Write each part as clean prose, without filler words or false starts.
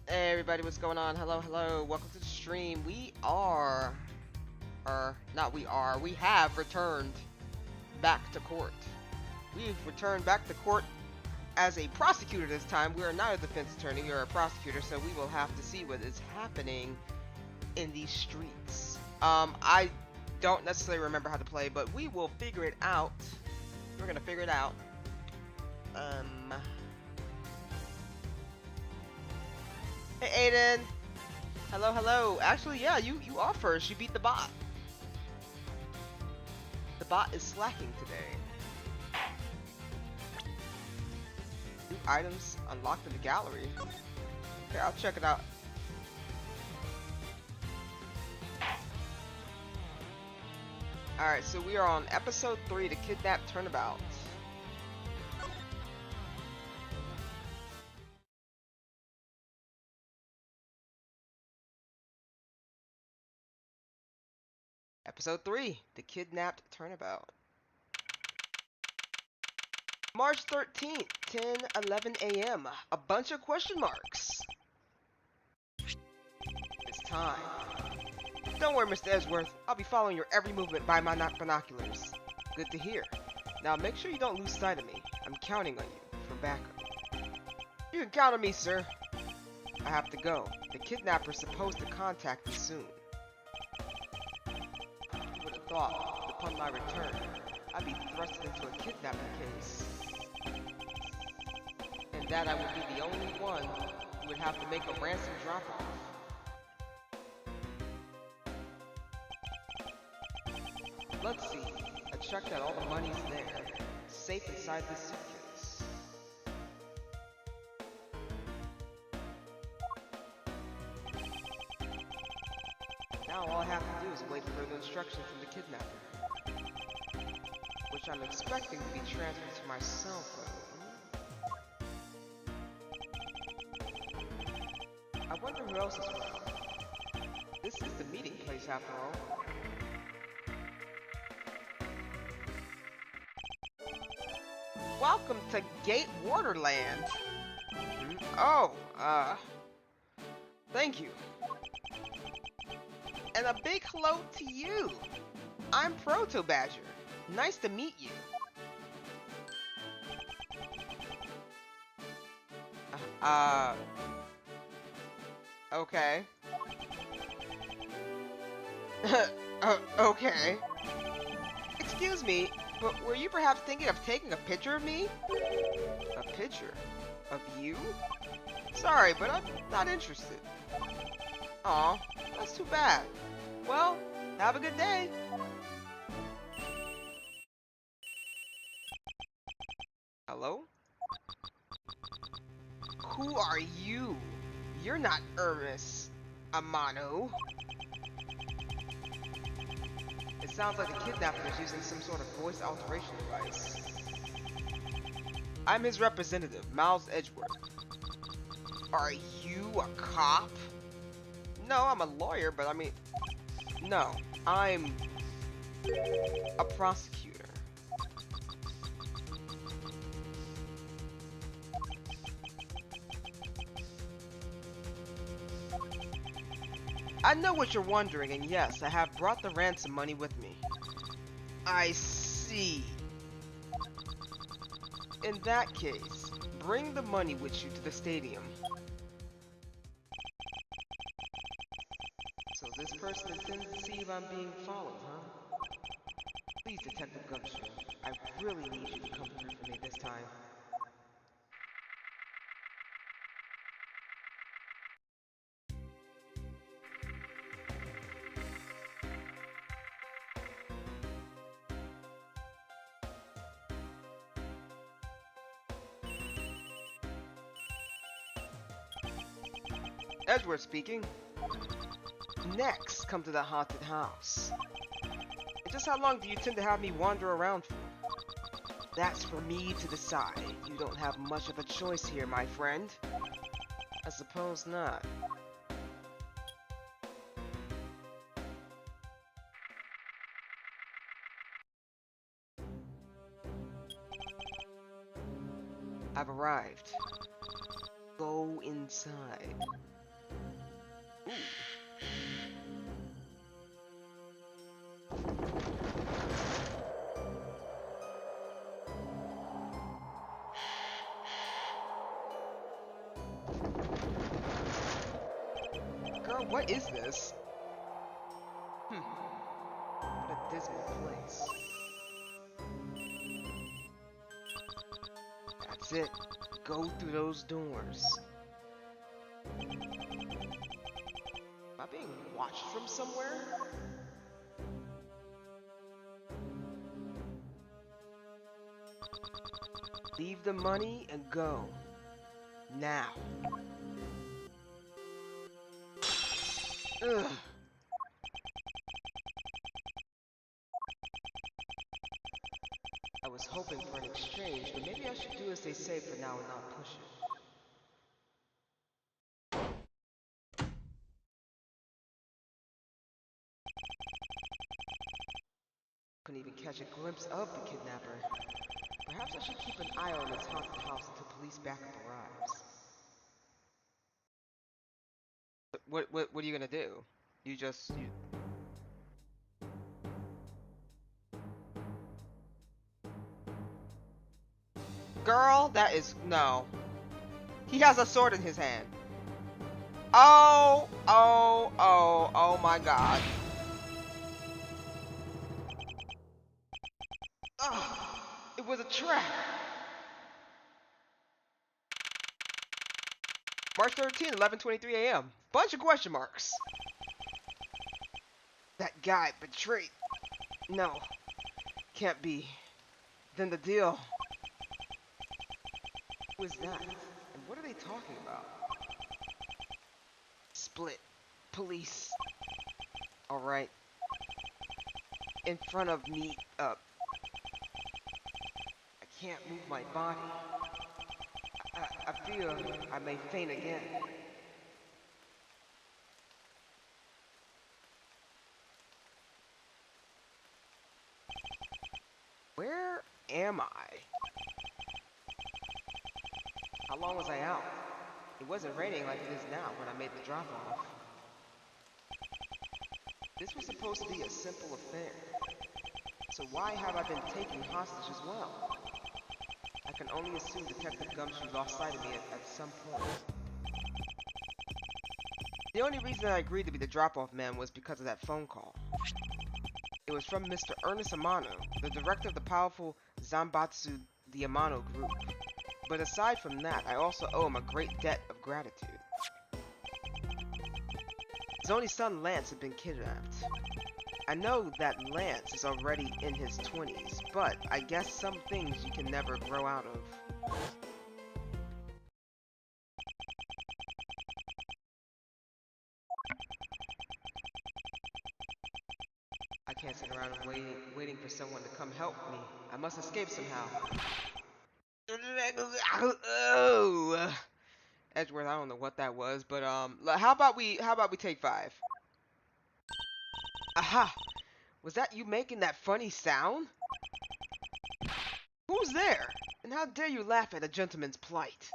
Hey everybody, what's going on? Hello, hello, welcome to the stream. We have returned back to court. We've returned back to court as a prosecutor this time. We are not a defense attorney, we are a prosecutor, so we will have to see what is happening in these streets. I don't necessarily remember how to play, but we will figure it out. We're gonna figure it out. Hey Aiden! Hello, hello. Actually, yeah, you are first. You beat the bot. The bot is slacking today. New items unlocked in the gallery. Okay, I'll check it out. Alright, so we are on episode 3, The Kidnapped Turnabout. Episode 3, The Kidnapped Turnabout. March 13th, 10:11 a.m. A bunch of question marks. It's time. Don't worry, Mr. Edgeworth. I'll be following your every movement by my binoculars. Good to hear. Now make sure you don't lose sight of me. I'm counting on you for backup. You can count on me, sir. I have to go. The kidnapper's supposed to contact me soon. Who would have thought, upon my return, I'd be thrust into a kidnapping case. And that I would be the only one who would have to make a ransom drop-off. Let's see. I checked that all the money's there, safe inside this suitcase. Now all I have to do is wait for further instructions from the kidnapper, which I'm expecting to be transferred to my cell phone. I wonder who else is around. This is the meeting place after all. Welcome to Gate Waterland. Oh, thank you. And a big hello to you. I'm Proto Badger. Nice to meet you. Okay. Okay. Excuse me, but were you perhaps thinking of taking a picture of me? A picture? Of you? Sorry, but I'm not interested. Aw, that's too bad. Well, have a good day. Hello? Who are you? You're not Ernest Amano. It sounds like the kidnapper is using some sort of voice alteration device. I'm his representative, Miles Edgeworth. Are you a cop? No, I'm a lawyer, but I mean... No, I'm... a prosecutor. I know what you're wondering, and yes, I have brought the ransom money with me. I see. In that case, bring the money with you to the stadium. So this person intends to see if I'm being followed, huh? Please, Detective Gumshoe, I really need you to come through for me this time. Edgeworth speaking. Next, come to the haunted house. And just how long do you intend to have me wander around for? That's for me to decide. You don't have much of a choice here, my friend. I suppose not. I've arrived. Go inside. Girl, what is this? What a dismal place. That's it. Go through those doors. Am I being watched from somewhere? Leave the money and go. Now. Ugh. I was hoping for an exchange, but maybe I should do as they say for now and not push it. Couldn't even catch a glimpse of the kidnapper. Perhaps I should keep an eye on this haunted house until police backup arrives. What are you gonna do? You. Girl, that is no. He has a sword in his hand. Oh my God. Ugh, it was a trap. March 13, 11:23 a.m. Bunch of question marks. That guy betrayed. No, can't be. Then the deal. Who is that? And what are they talking about? Split. Police. Alright. In front of me. I can't move my body. I feel I may faint again. Where am I? How long was I out? It wasn't raining like it is now when I made the drop-off. This was supposed to be a simple affair. So why have I been taken hostage as well? I can only assume Detective Gumshoe lost sight of me at some point. The only reason I agreed to be the drop-off man was because of that phone call. It was from Mr. Ernest Amano, the director of the powerful Zanbatsu the Amano group. But aside from that, I also owe him a great debt of gratitude. His only son Lance had been kidnapped. I know that Lance is already in his 20s, but I guess some things you can never grow out of. I can't sit around waiting for someone to come help me. I must escape somehow. Oh. Edgeworth, I don't know what that was, but how about we take 5? Aha! Was that you making that funny sound? Who's there? And how dare you laugh at a gentleman's plight?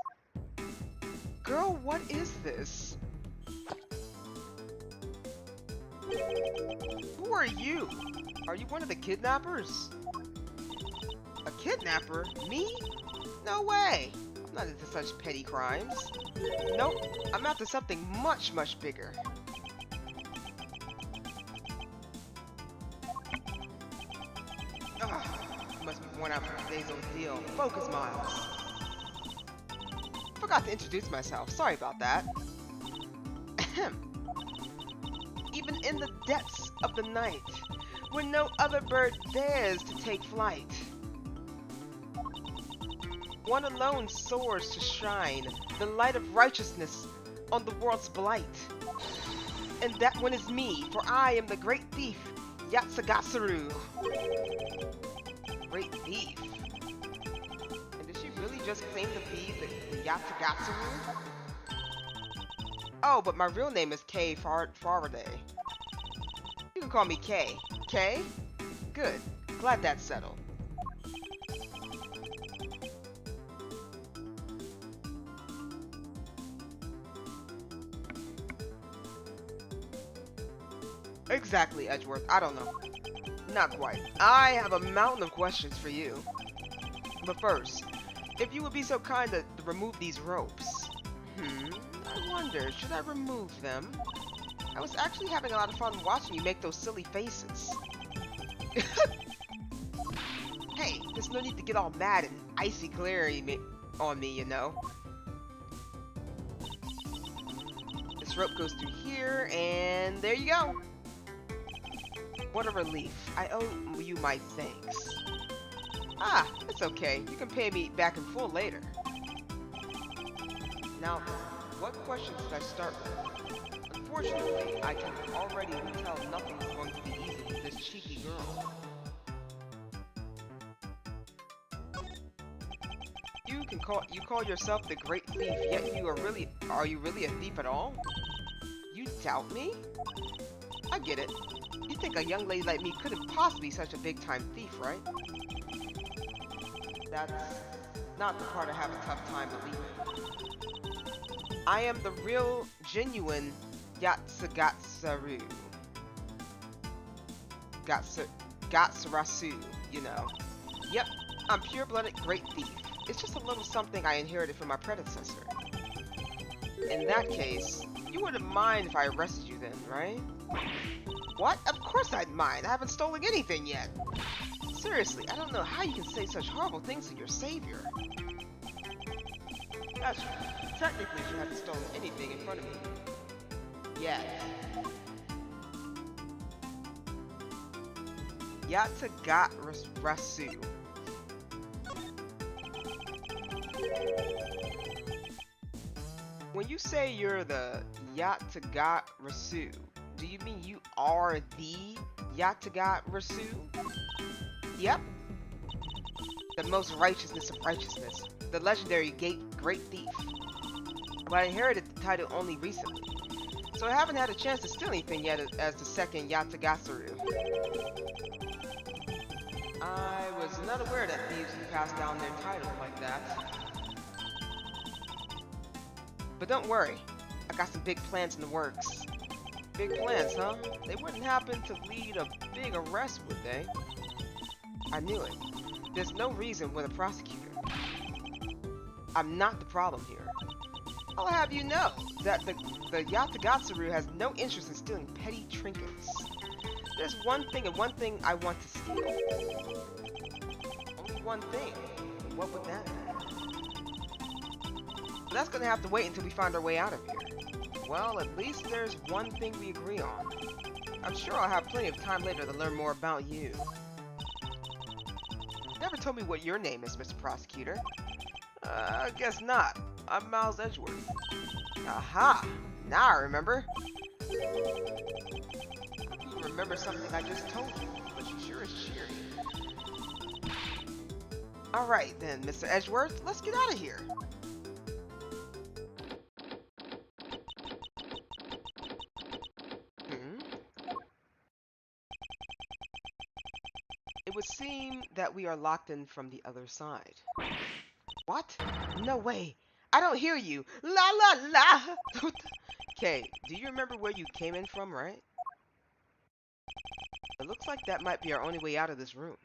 Girl, what is this? Who are you? Are you one of the kidnappers? A kidnapper? Me? No way! I'm not into such petty crimes. Nope, I'm after something much, much bigger. Ugh, must be worn out from today's ordeal. Focus, Miles. Forgot to introduce myself. Sorry about that. Even in the depths of the night, when no other bird dares to take flight, one alone soars to shine the light of righteousness on the world's blight. And that one is me, for I am the great thief, Yatsagasaru. Great thief? And did she really just claim to be the Yatsagasaru? Oh, but my real name is Kay Faraday. You can call me Kay. Kay? Good. Glad that's settled. Exactly, Edgeworth. I don't know. Not quite. I have a mountain of questions for you. But first, if you would be so kind to remove these ropes. I wonder, should I remove them? I was actually having a lot of fun watching you make those silly faces. Hey, there's no need to get all mad and icy glary on me, you know. This rope goes through here, and there you go. What a relief. I owe you my thanks. Ah, it's okay. You can pay me back in full later. Now, what questions should I start with? Unfortunately, I can already tell nothing is going to be easy with this cheeky girl. You call yourself the great thief, yet are you really a thief at all? You doubt me? I get it. You think a young lady like me couldn't possibly be such a big-time thief, right? That's not the part I have a tough time believing. I am the real, genuine Yatsurasu. Gatsurasu, you know. Yep, I'm pure-blooded great thief. It's just a little something I inherited from my predecessor. In that case, you wouldn't mind if I arrested you then, right? What? Of course I'd mind. I haven't stolen anything yet. Seriously, I don't know how you can say such horrible things to your savior. That's right. Technically, she hasn't stolen anything in front of me. Yet. Yatagarasu. When you say you're the Yatagarasu, do you mean you are the Yatagarasu? Yep. The most righteousness of righteousness. The legendary great thief. But I inherited the title only recently, so I haven't had a chance to steal anything yet as the second Yatagarasu. I was not aware that thieves can pass down their title like that. But don't worry, I got some big plans in the works. Big plans, huh? They wouldn't happen to lead a big arrest, would they? I knew it. There's no reason with a prosecutor. I'm not the problem here. I'll have you know that the Yatagarasu has no interest in stealing petty trinkets. There's one thing and one thing I want to steal. Only one thing. What would that be? But that's gonna have to wait until we find our way out of here. Well, at least there's one thing we agree on. I'm sure I'll have plenty of time later to learn more about you. You never told me what your name is, Mr. Prosecutor. I guess not. I'm Miles Edgeworth. Aha! Now I remember. You remember something I just told you, but you sure is cheery. Alright then, Mr. Edgeworth, let's get out of here. It would seem that we are locked in from the other side. What? No way. I don't hear you. La la la. Okay, do you remember where you came in from, right? It looks like that might be our only way out of this room.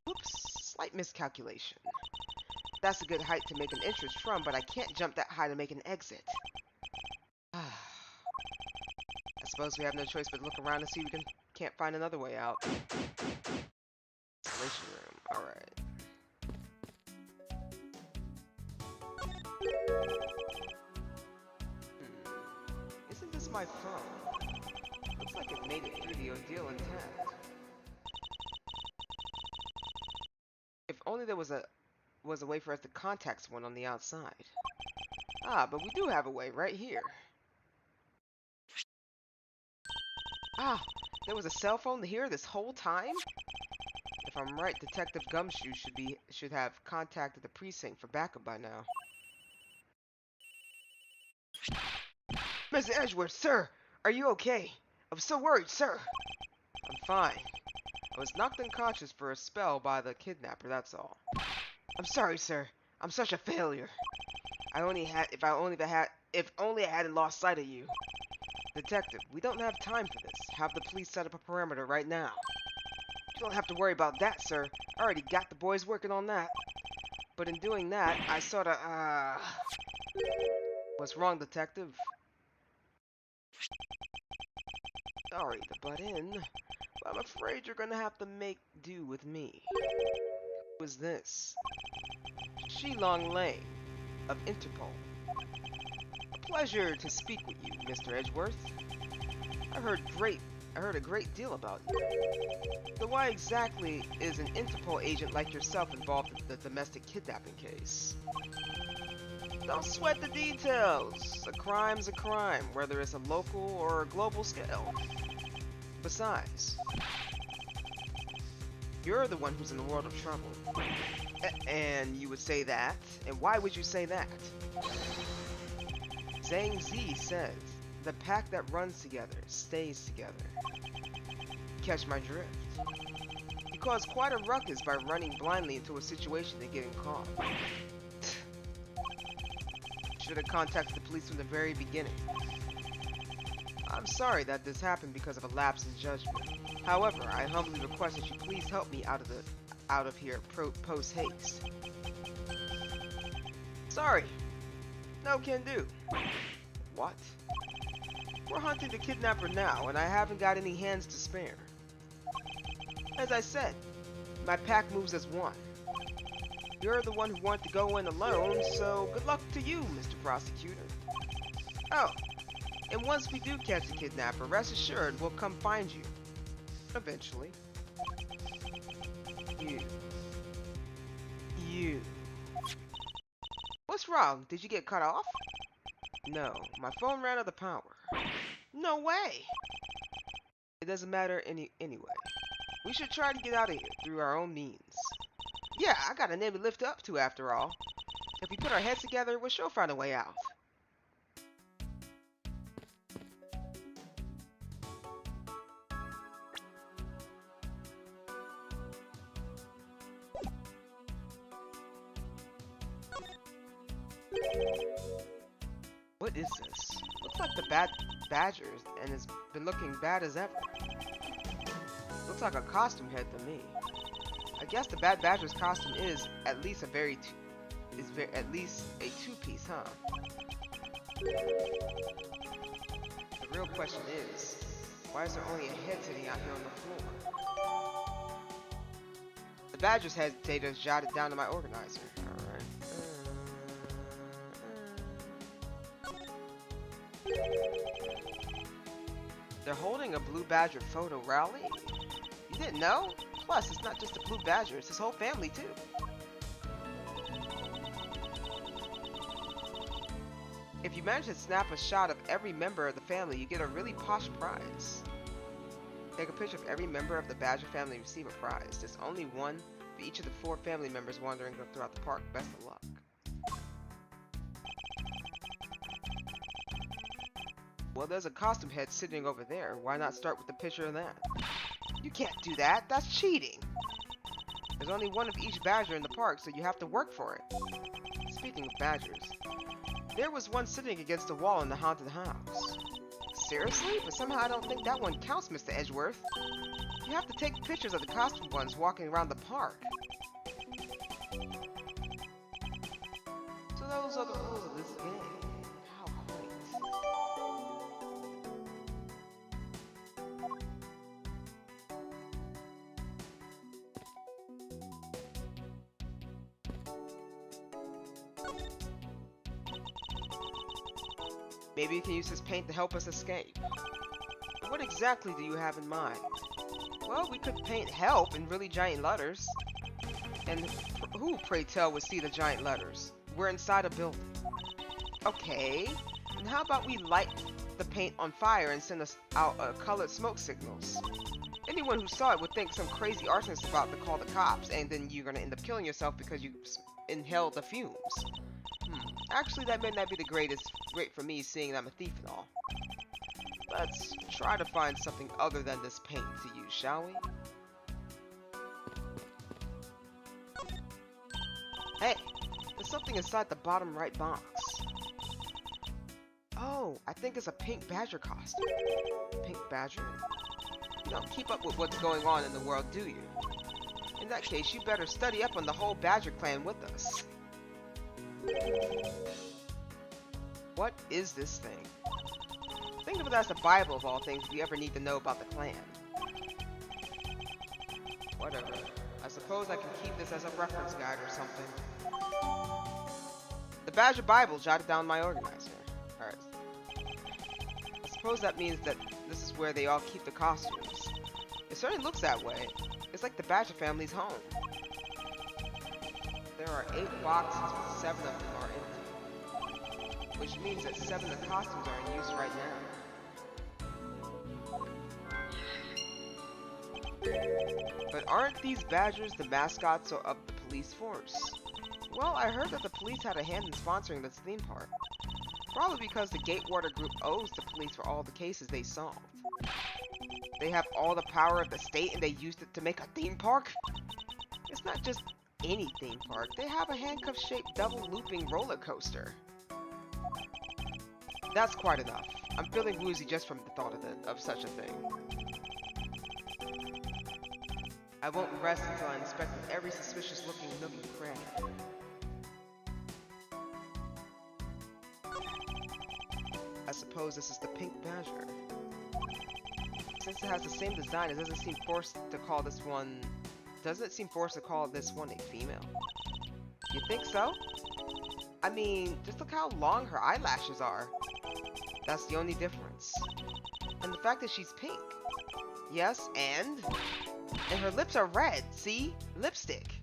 Oops, slight miscalculation. That's a good height to make an entrance from, but I can't jump that high to make an exit. I suppose we have no choice but look around and see if we can't find another way out. Installation room, alright. Isn't this my phone? Looks like it made it through the ordeal intact. If only there was a way for us to contact someone on the outside. Ah, but we do have a way right here. Ah, there was a cell phone here this whole time? If I'm right, Detective Gumshoe should have contacted the precinct for backup by now. Mr. Edgeworth, sir! Are you okay? I'm so worried, sir! I'm fine. I was knocked unconscious for a spell by the kidnapper, that's all. I'm sorry, sir. I'm such a failure. If only I hadn't lost sight of you. Detective, we don't have time for this. Have the police set up a perimeter right now. You don't have to worry about that, sir. I already got the boys working on that. But in doing that, I sorta, What's wrong, Detective? Sorry to butt in, but I'm afraid you're gonna have to make do with me. Who is this? Shilong Lei of Interpol. A pleasure to speak with you, Mr. Edgeworth. I heard a great deal about you. So why exactly is an Interpol agent like yourself involved in the domestic kidnapping case? Don't sweat the details. A crime's a crime, whether it's a local or a global scale. Besides, you're the one who's in a world of trouble. And you would say that? And why would you say that? Zhang Zi says, the pack that runs together stays together. Catch my drift. You caused quite a ruckus by running blindly into a situation and getting caught. Should have contacted the police from the very beginning. I'm sorry that this happened because of a lapse in judgment. However, I humbly request that you please help me out of here post haste. Sorry. No can do. What? We're hunting the kidnapper now, and I haven't got any hands to spare. As I said, my pack moves as one. You're the one who wanted to go in alone, so good luck to you, Mr. Prosecutor. Oh, and once we do catch the kidnapper, rest assured we'll come find you. Eventually. You. What's wrong? Did you get cut off? No, my phone ran out of power. No way! It doesn't matter anyway. We should try to get out of here through our own means. Yeah, I got a name to lift up to after all. If we put our heads together, we'll sure find a way out. What is this? Looks like the badgers, and it's been looking bad as ever. Looks like a costume head to me. I guess the bad badger's costume is at least at least a two-piece, huh? The real question is, why is there only a head sitting out here on the floor? The badger's head data is jotted down to my organizer. Alright. They're holding a blue badger photo rally? You didn't know? Plus, it's not just the blue badger, it's his whole family too. If you manage to snap a shot of every member of the family, you get a really posh prize. Take a picture of every member of the badger family and receive a prize. There's only one for each of the 4 family members wandering throughout the park. Best of luck. Well, there's a costume head sitting over there. Why not start with the picture of that? You can't do that. That's cheating. There's only one of each badger in the park, so you have to work for it. Speaking of badgers, there was one sitting against the wall in the haunted house. Seriously? But somehow I don't think that one counts, Mr. Edgeworth. You have to take pictures of the costume ones walking around the park. So those are the rules of this game. How quaint. Maybe you can use this paint to help us escape. What exactly do you have in mind? Well, we could paint help in really giant letters. And who, pray tell, would see the giant letters? We're inside a building. Okay, and how about we light the paint on fire and send us out colored smoke signals? Anyone who saw it would think some crazy arsonist is about to call the cops, and then you're gonna end up killing yourself because you inhaled the fumes. Actually, that may not be great for me, seeing I'm a thief and all. Let's try to find something other than this paint to use, shall we? Hey, there's something inside the bottom right box. Oh, I think it's a pink badger costume. Pink badger? You don't keep up with what's going on in the world, do you? In that case, you better study up on the whole badger clan with us. What is this thing? Think of it as the Bible of all things if you ever need to know about the clan. Whatever. I suppose I can keep this as a reference guide or something. The Badger Bible jotted down my organizer. Alright. I suppose that means that this is where they all keep the costumes. It certainly looks that way. It's like the Badger family's home. There are 8 boxes, but 7 of them are empty. Which means that 7 of the costumes are in use right now. But aren't these Badgers the mascots of the police force? Well, I heard that the police had a hand in sponsoring this theme park. Probably because the Gatewater group owes the police for all the cases they solved. They have all the power of the state and they used it to make a theme park? It's not just any theme park. They have a handcuff-shaped double-looping roller coaster. That's quite enough. I'm feeling woozy just from the thought of such a thing. I won't rest until I inspect every suspicious-looking nook and cranny. I suppose this is the Pink Badger. Since it has the same design, it doesn't seem forced to call this one... Doesn't it seem forced to call this one a female? You think so? I mean, just look how long her eyelashes are. That's the only difference. And the fact that she's pink. Yes, and her lips are red, see? Lipstick.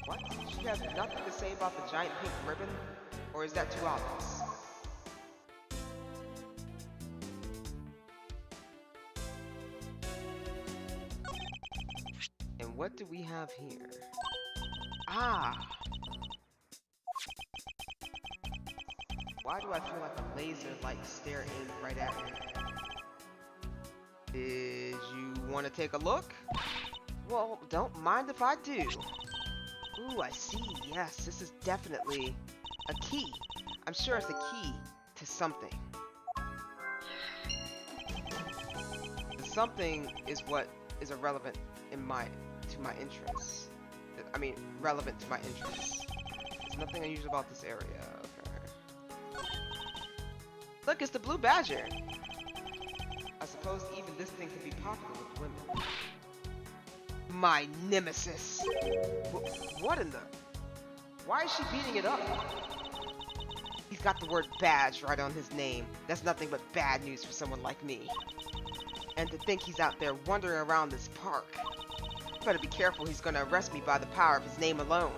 What? She has nothing to say about the giant pink ribbon? Or is that too obvious? And what do we have here? Ah! Why do I feel like a laser-like stare aimed right at me? Did you want to take a look? Well, don't mind if I do. Ooh, I see. Yes, this is definitely a key. I'm sure it's a key to something. The something is what is irrelevant to my interests. I mean, relevant to my interests. There's nothing unusual about this area. Okay. Look, it's the Blue Badger. I suppose even this thing can be popular with women. My nemesis. What in the... Why is she beating it up? He's got the word badge right on his name. That's nothing but bad news for someone like me. And to think he's out there wandering around this park. Better be careful, he's gonna arrest me by the power of his name alone.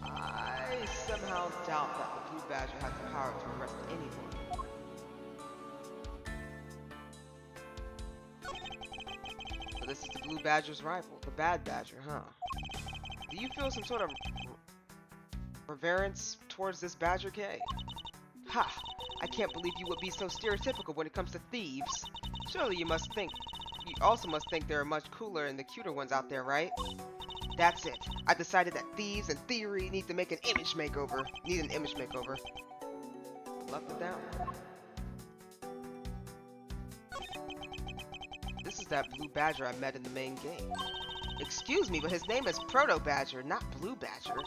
I somehow doubt that the Blue Badger has the power to arrest anyone. So this is the Blue Badger's rival, the Bad Badger, huh? Do you feel some sort of reverence towards this Badger K? Ha! I can't believe you would be so stereotypical when it comes to thieves. Surely you also must think there are much cooler and the cuter ones out there, right? That's it. I decided that thieves and thievery need an image makeover. Luck with that one. This is that Blue Badger I met in the main game. Excuse me, but his name is Proto Badger, not Blue Badger.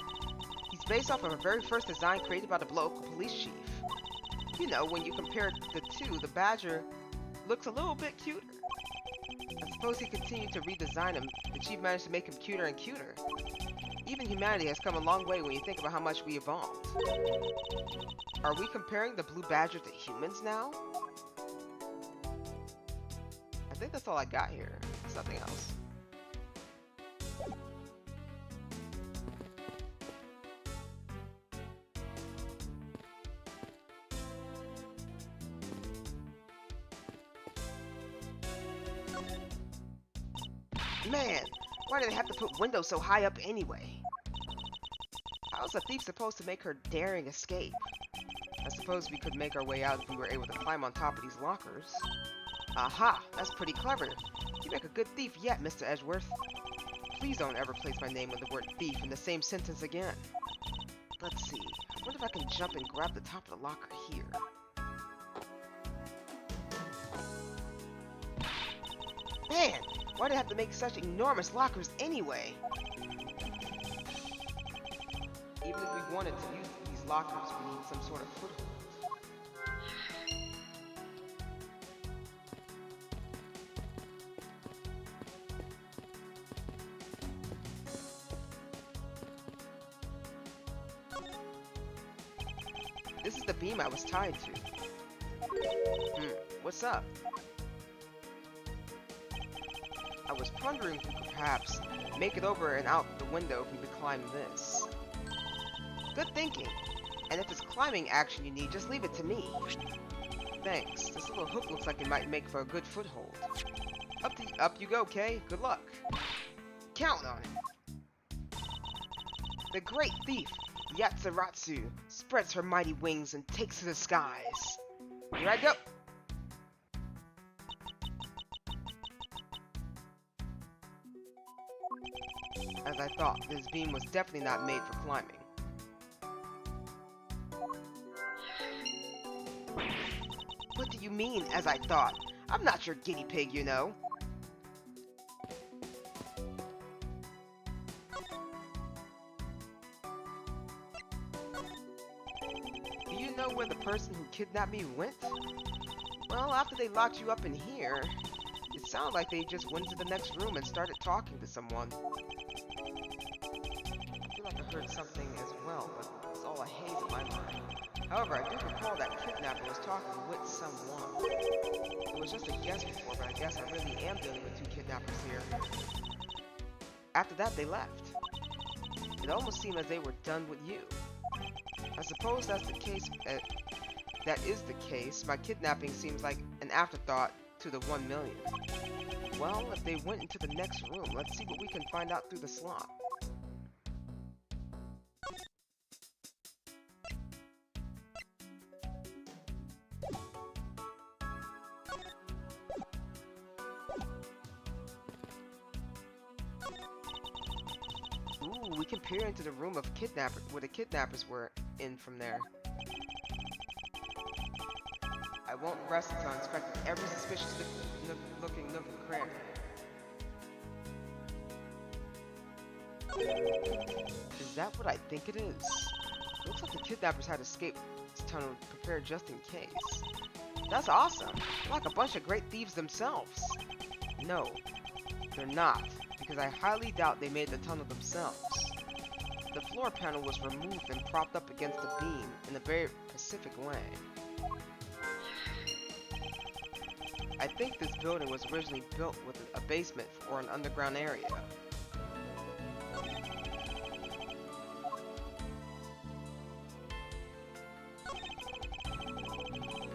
He's based off of a very first design created by the local police chief. You know, when you compare the two, the Badger looks a little bit cuter. I suppose he continued to redesign him. The chief managed to make him cuter and cuter. Even humanity has come a long way when you think about how much we evolved. Are we comparing the Blue Badger to humans now? I think that's all I got here. There's nothing else. Man, why did they have to put windows so high up anyway? How's a thief supposed to make her daring escape? I suppose we could make our way out if we were able to climb on top of these lockers. Aha, that's pretty clever. You make a good thief yet, Mr. Edgeworth. Please don't ever place my name with the word thief in the same sentence again. Let's see, I wonder if I can jump and grab the top of the locker here. Man! Why do they have to make such enormous lockers anyway? Even if we wanted to use these lockers, we need some sort of foothold. This is the beam I was tied to. What's up? I was pondering if we could perhaps make it over and out the window if we could climb this. Good thinking. And if it's climbing action you need, just leave it to me. Thanks. This little hook looks like it might make for a good foothold. Up you go, Kay. Good luck. Count on it. The great thief, Yatsuratsu, spreads her mighty wings and takes to the skies. Here I go. As I thought, this beam was definitely not made for climbing. What do you mean, as I thought? I'm not your guinea pig, you know. Do you know where the person who kidnapped me went? Well, after they locked you up in here, it sounded like they just went to the next room and started talking to someone. I feel like I heard something as well, but it's all a haze in my mind. However, I do recall that kidnapper was talking with someone. It was just a guess before, but I guess I really am dealing with two kidnappers here. After that, they left. It almost seemed as they were done with you. I suppose that's the case. That is the case. My kidnapping seems like an afterthought to the 1 million. Well, if they went into the next room, let's see what we can find out through the slot. Ooh, we can peer into the room of where the kidnappers were in from there. I won't rest until I inspect every suspicious looking nook and cranny. Is that what I think it is? Looks like the kidnappers had escaped this tunnel prepared just in case. That's awesome! Like a bunch of great thieves themselves. No, they're not, because I highly doubt they made the tunnel themselves. The floor panel was removed and propped up against the beam in a very specific way. I think this building was originally built with a basement or an underground area.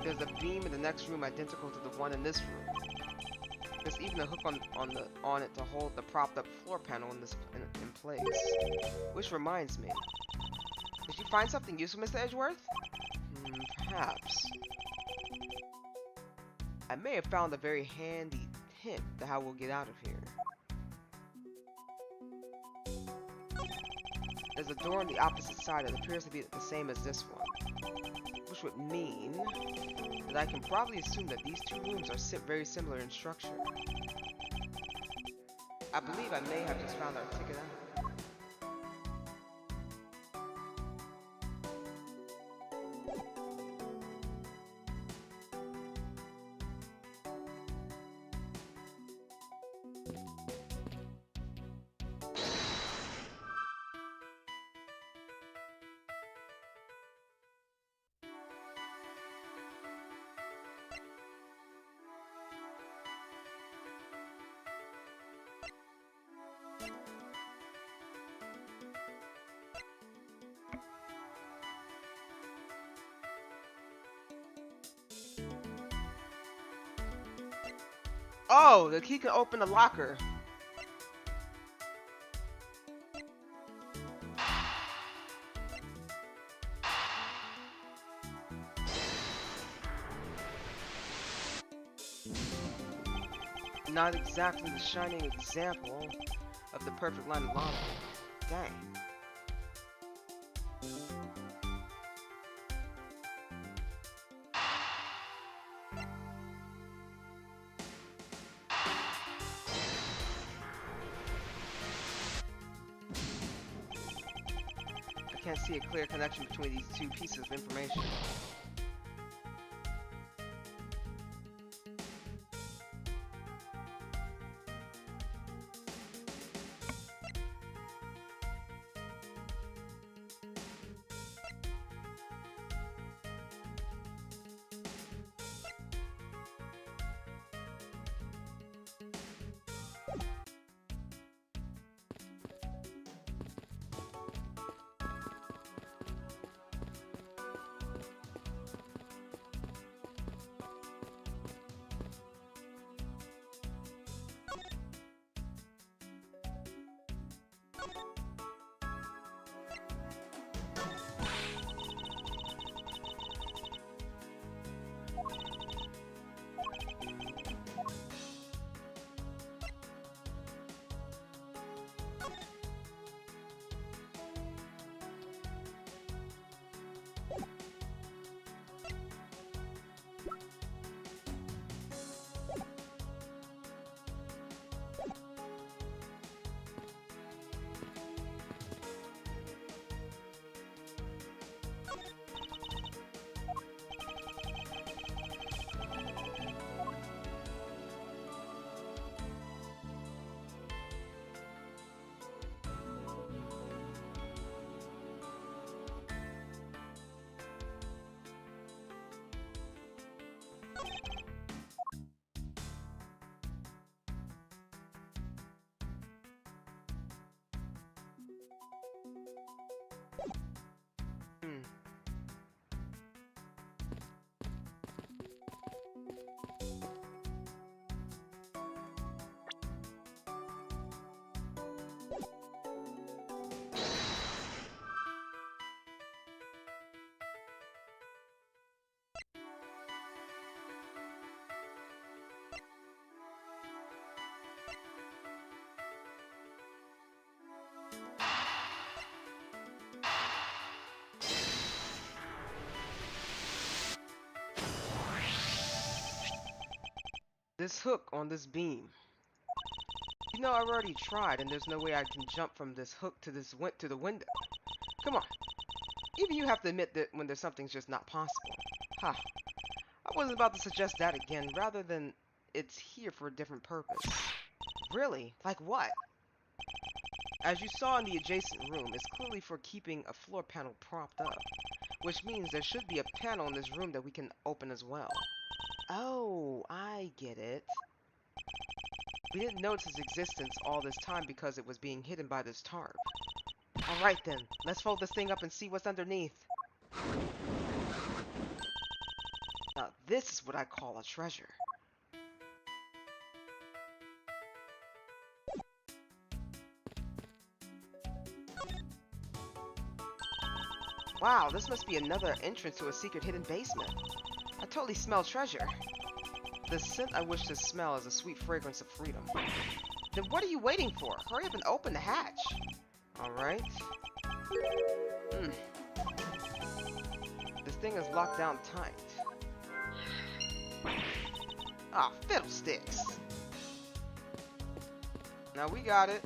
There's a beam in the next room identical to the one in this room. There's even a hook on it to hold the propped up floor panel in place. Which reminds me, did you find something useful, Mr. Edgeworth? Perhaps. I may have found a very handy hint to how we'll get out of here. There's a door on the opposite side that appears to be the same as this one, which would mean that I can probably assume that these two rooms are very similar in structure. I believe I may have just found our ticket out. Oh, the key can open the locker. Not exactly the shining example of the perfect line of lava. Dang. can't see a clear connection between these two pieces of information. Hmm. This hook on this beam. You know, I've already tried, and there's no way I can jump from this hook to the window. Come on. Even you have to admit that when there's something's just not possible. Ha. I wasn't about to suggest that again, rather than it's here for a different purpose. Really? Like what? As you saw in the adjacent room, it's clearly for keeping a floor panel propped up, which means there should be a panel in this room that we can open as well. Oh, I get it. We didn't notice its existence all this time because it was being hidden by this tarp. Alright then, let's fold this thing up and see what's underneath. Now this is what I call a treasure. Wow, this must be another entrance to a secret hidden basement. I totally smell treasure. The scent I wish to smell is a sweet fragrance of freedom. Then what are you waiting for? Hurry up and open the hatch. Alright. This thing is locked down tight. Ah, fiddlesticks. Now we got it.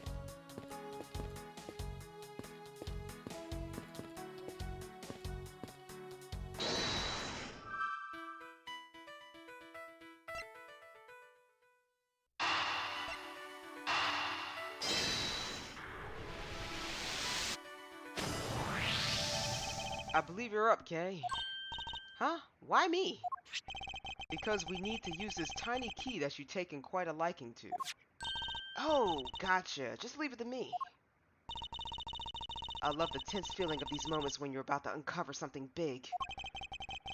I believe you're up, Kay. Huh? Why me? Because we need to use this tiny key that you've taken quite a liking to. Oh, gotcha. Just leave it to me. I love the tense feeling of these moments when you're about to uncover something big.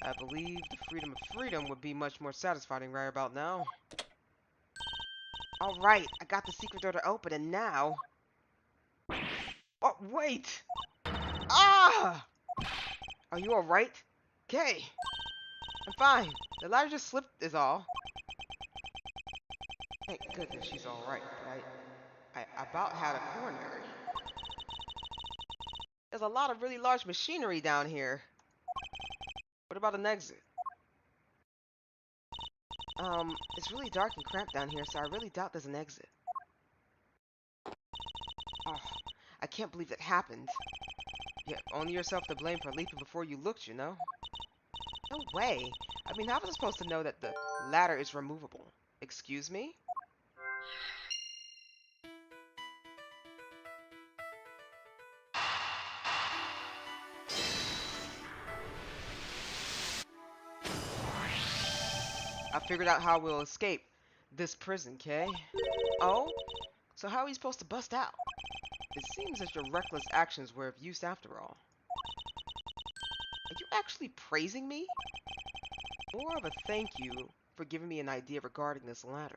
I believe the freedom of freedom would be much more satisfying right about now. Alright, I got the secret door to open, and now... Oh, wait! Ah! Are you alright? Kay! I'm fine. The ladder just slipped is all. Thank goodness she's alright, but I about had a coronary. There's a lot of really large machinery down here. What about an exit? It's really dark and cramped down here, so I really doubt there's an exit. Oh, I can't believe that happened. Yeah, only yourself to blame for leaping before you looked, you know? No way. I mean, how was I supposed to know that the ladder is removable? Excuse me? I figured out how we'll escape this prison, Kay. Oh? So how are you supposed to bust out? It seems that your reckless actions were of use after all. Are you actually praising me? More of a thank you for giving me an idea regarding this ladder.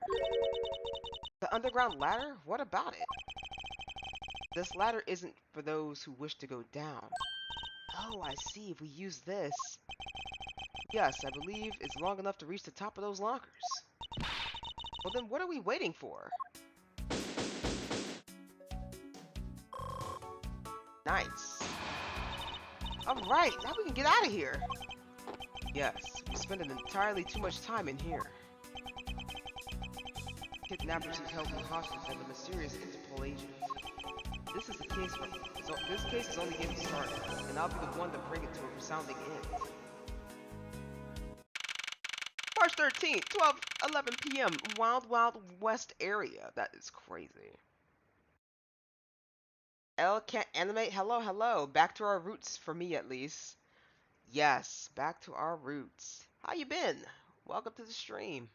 The underground ladder? What about it? This ladder isn't for those who wish to go down. Oh, I see. If we use this... Yes, I believe it's long enough to reach the top of those lockers. Well then, what are we waiting for? Nice. Alright, now we can get out of here. Yes, we spend entirely too much time in here. Kidnappers who's held me hostage and the mysterious Interpol agent. This is the case for... So this case is only getting started, and I'll be the one to bring it to a resounding end. March 13th, 12:11 p.m. Wild Wild West area. That is crazy. L can't animate. Hello, hello. Back to our roots, for me at least. Yes, back to our roots. How you been? Welcome to the stream.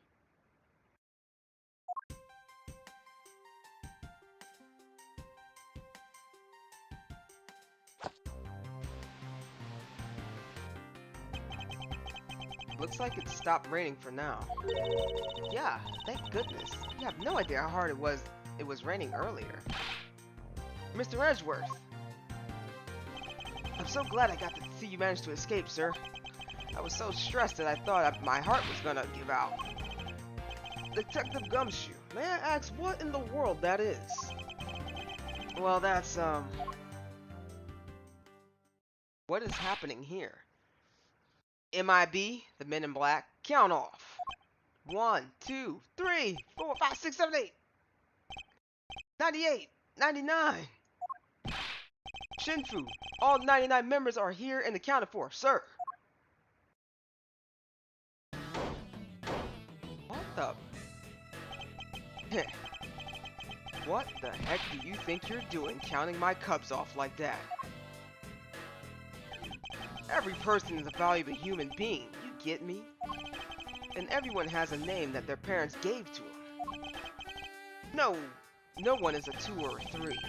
Looks like it stopped raining for now. Yeah, thank goodness. You have no idea how hard it was raining earlier. Mr. Edgeworth! I'm so glad I got to see you manage to escape, sir. I was so stressed that I thought my heart was gonna give out. Detective Gumshoe, may I ask what in the world that is? Well, that's, what is happening here? MIB, the Men in Black, count off. 1, 2, 3, 4, 5, 6, 7, 8. 98, 99. Shinfu, all 99 members are here and accounted for, sir. What the? What the heck do you think you're doing counting my cubs off like that? Every person is a valuable human being, you get me? And everyone has a name that their parents gave to them. No one is a 2 or a 3.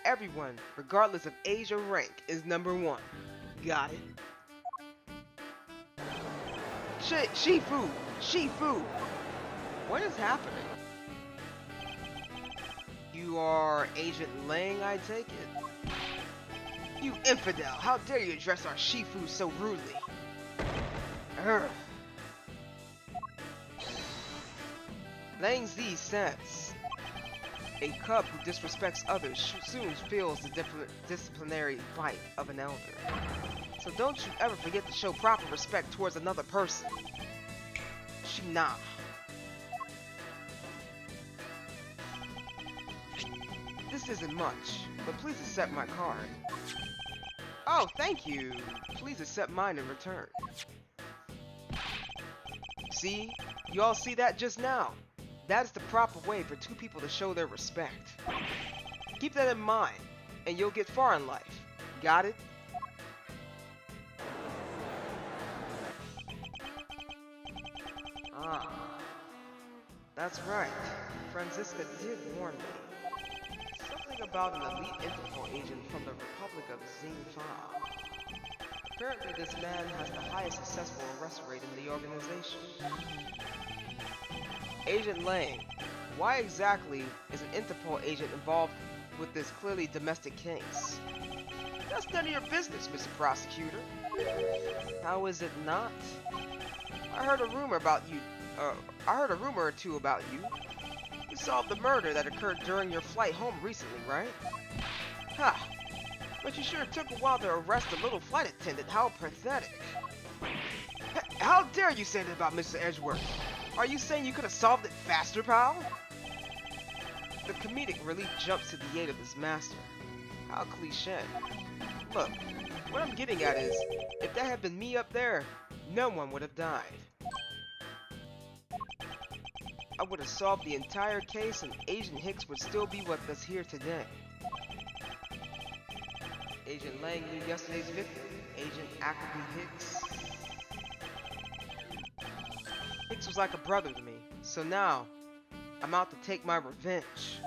Everyone, regardless of age or rank, is number 1. Got it? Shifu! What is happening? You are Agent Lang, I take it? You infidel! How dare you address our Shifu so rudely? Urgh. Lang Z says, a cub who disrespects others soon feels the disciplinary bite of an elder. So don't you ever forget to show proper respect towards another person. Shina. This isn't much, but please accept my card. Oh, thank you. Please accept mine in return. See? You all see that just now? That is the proper way for 2 people to show their respect. Keep that in mind, and you'll get far in life. Got it? Ah. That's right. Franziska did warn me. Something about an elite Interpol agent from the Republic of Xingfa. Apparently this man has the highest successful arrest rate in the organization. Agent Lang, why exactly is an Interpol agent involved with this clearly domestic case? That's none of your business, Mr. Prosecutor. How is it not? I heard a rumor or two about you. You solved the murder that occurred during your flight home recently, right? Ha! But you sure took a while to arrest a little flight attendant. How pathetic. How dare you say that about Mr. Edgeworth? Are you saying you could have solved it faster, pal? The comedic relief jumps to the aid of his master. How cliche. Look, what I'm getting at is, if that had been me up there, no one would have died. I would have solved the entire case and Agent Hicks would still be with us here today. Agent Lang knew yesterday's victim, Agent Ackley Hicks. Hicks was like a brother to me, so now, I'm out to take my revenge.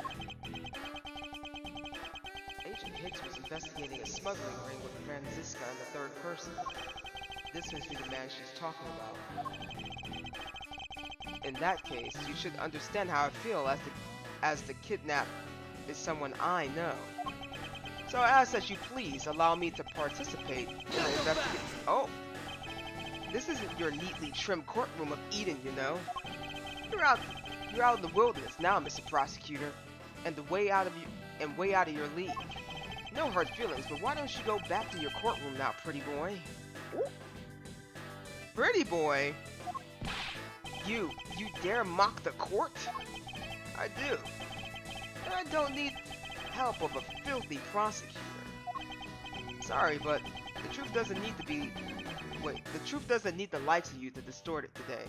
Agent Hicks was investigating a smuggling ring with Franziska and the third person. This must be the man she's talking about. In that case, you should understand how I feel as the kidnap is someone I know. So I ask that you please allow me to participate in the investigation. Oh! This isn't your neatly trimmed courtroom of Eden, you know. You're out in the wilderness now, Mr. Prosecutor, and way out of your league. No hurt feelings, but why don't you go back to your courtroom now, pretty boy? Pretty boy? You dare mock the court? I do. And I don't need help of a filthy prosecutor. Sorry, but the truth doesn't need to be... Wait, the truth doesn't need the likes of you to distort it today.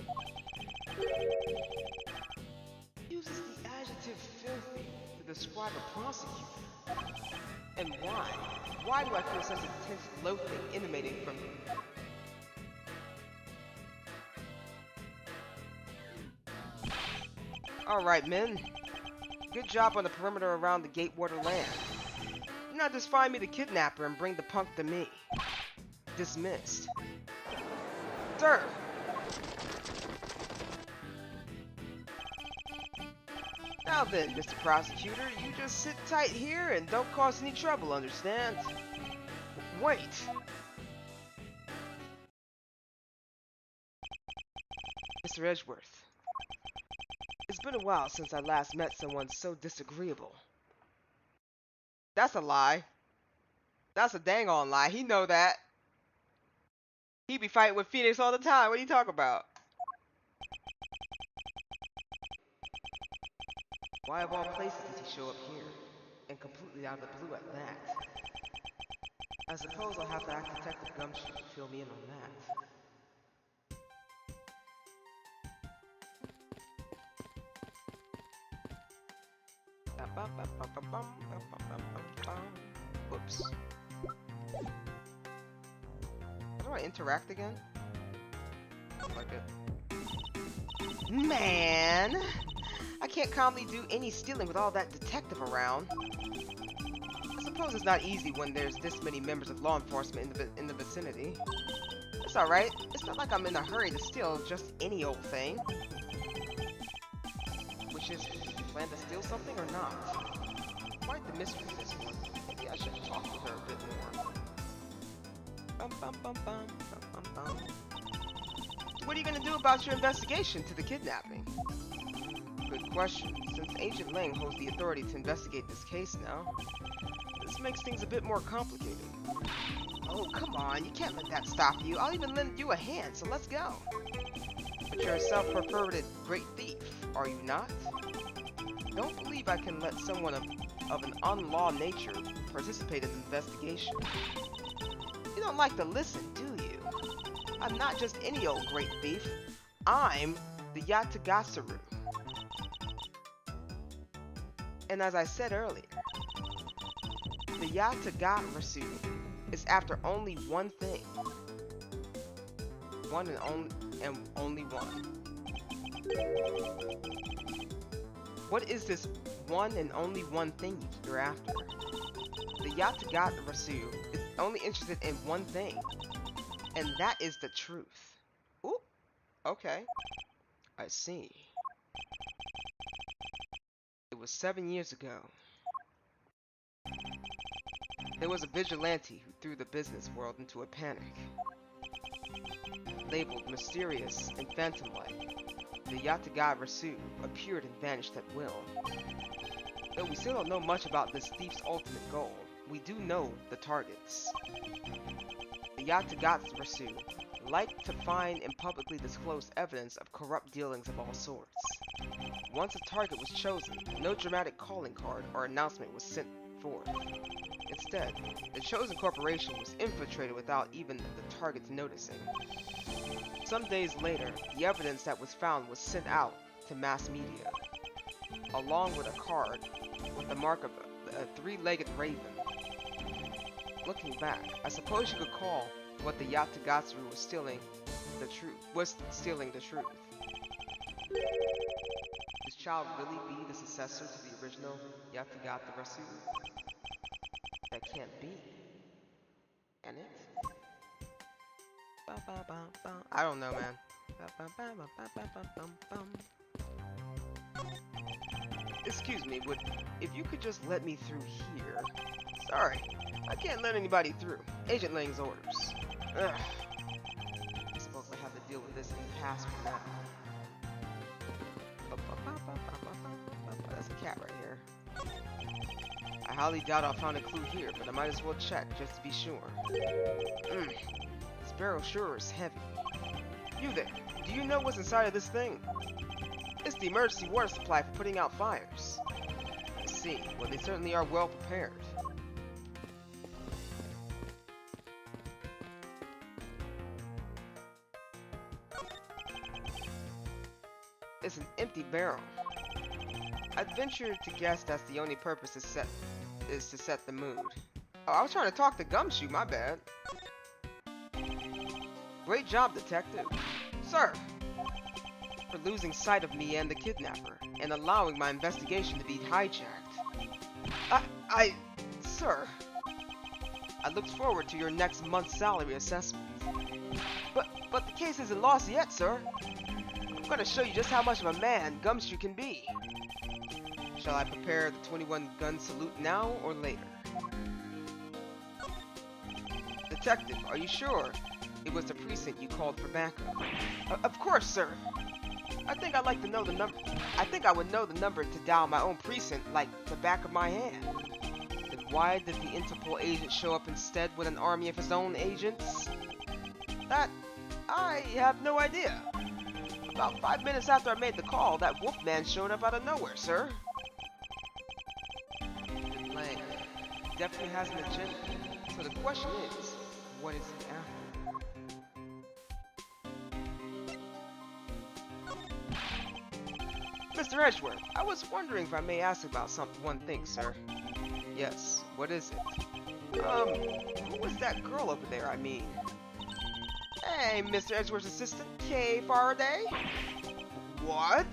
Uses the adjective filthy to describe a prosecutor. And why? Why do I feel such intense loathing emanating from you? Alright, men. Good job on the perimeter around the Gatewater land. Now just find me the kidnapper and bring the punk to me. Dismissed. Sir! Now then, Mr. Prosecutor, you just sit tight here and don't cause any trouble, understand? Wait! Mr. Edgeworth. It's been a while since I last met someone so disagreeable. That's a lie. That's a dang on lie. He know that. He be fighting with Phoenix all the time. What are you talking about? Why of all places did he show up here? And completely out of the blue at that? I suppose I'll have to ask Detective Gumshoe to fill me in on that. Whoops. How do I interact again? Like it. Man! I can't calmly do any stealing with all that detective around. I suppose it's not easy when there's this many members of law enforcement in the vicinity. It's alright. It's not like I'm in a hurry to steal just any old thing. Which is, plan to steal something or not? Quite the mystery of this one. Maybe I should talk to her a bit more. What are you gonna do about your investigation to the kidnapping? Good question. Since Agent Lang holds the authority to investigate this case now, this makes things a bit more complicated. Oh, come on. You can't let that stop you. I'll even lend you a hand, so let's go. But you're a self-purported great thief, are you not? Don't believe I can let someone of an unlaw nature participate in the investigation. You don't like to listen, do you? I'm not just any old great thief. I'm the Yatagarasu. And as I said earlier, the Yatagarasu is after only one thing. One and only one. What is this one and only one thing you're after? The Yatagarasu is only interested in one thing, and that is the truth. Ooh, okay. I see. It was 7 years ago. There was a vigilante who threw the business world into a panic. Labeled mysterious and phantom-like, the Yatagarasu appeared and vanished at will. Though we still don't know much about this thief's ultimate goal, we do know the targets. The Yatagarasu like to find and publicly disclose evidence of corrupt dealings of all sorts. Once a target was chosen, no dramatic calling card or announcement was sent forth. Instead, the chosen corporation was infiltrated without even the targets noticing. Some days later, the evidence that was found was sent out to mass media, along with a card with the mark of a three-legged raven. Looking back, I suppose you could call what the Yatagarasu was stealing the truth. This child really be the successor to the original Yatagarasu? That can't be. Can it? I don't know, man. Excuse me, if you could just let me through here? Sorry, I can't let anybody through. Agent Lang's orders. Ugh. I suppose I have to deal with this impassable now. That's a cat right here. I highly doubt I'll find a clue here, but I might as well check just to be sure. This barrel sure is heavy. You there, do you know what's inside of this thing? It's the emergency water supply for putting out fires. I see. Well, they certainly are well prepared. It's an empty barrel. I'd venture to guess that's the only purpose is to set the mood. Oh, I was trying to talk to Gumshoe, my bad. Great job, detective. Sir! For losing sight of me and the kidnapper, and allowing my investigation to be hijacked. Sir. I look forward to your next month's salary assessment. But the case isn't lost yet, sir. I'm gonna show you just how much of a man Gumshoe can be. Shall I prepare the 21-gun salute now or later? Detective, are you sure it was the precinct you called for backup? Of course, sir. I think I'd like to know the number. I think I would know the number to dial my own precinct like the back of my hand. Then why did the Interpol agent show up instead with an army of his own agents? That I have no idea. About 5 minutes after I made the call, that wolfman showed up out of nowhere, sir. Lang definitely has an agenda. So the question is, what is he after? Mr. Edgeworth, I was wondering if I may ask about one thing, sir. Yes, what is it? Who was that girl over there, I mean? Hey, Mr. Edgeworth's assistant, Kay Faraday? What?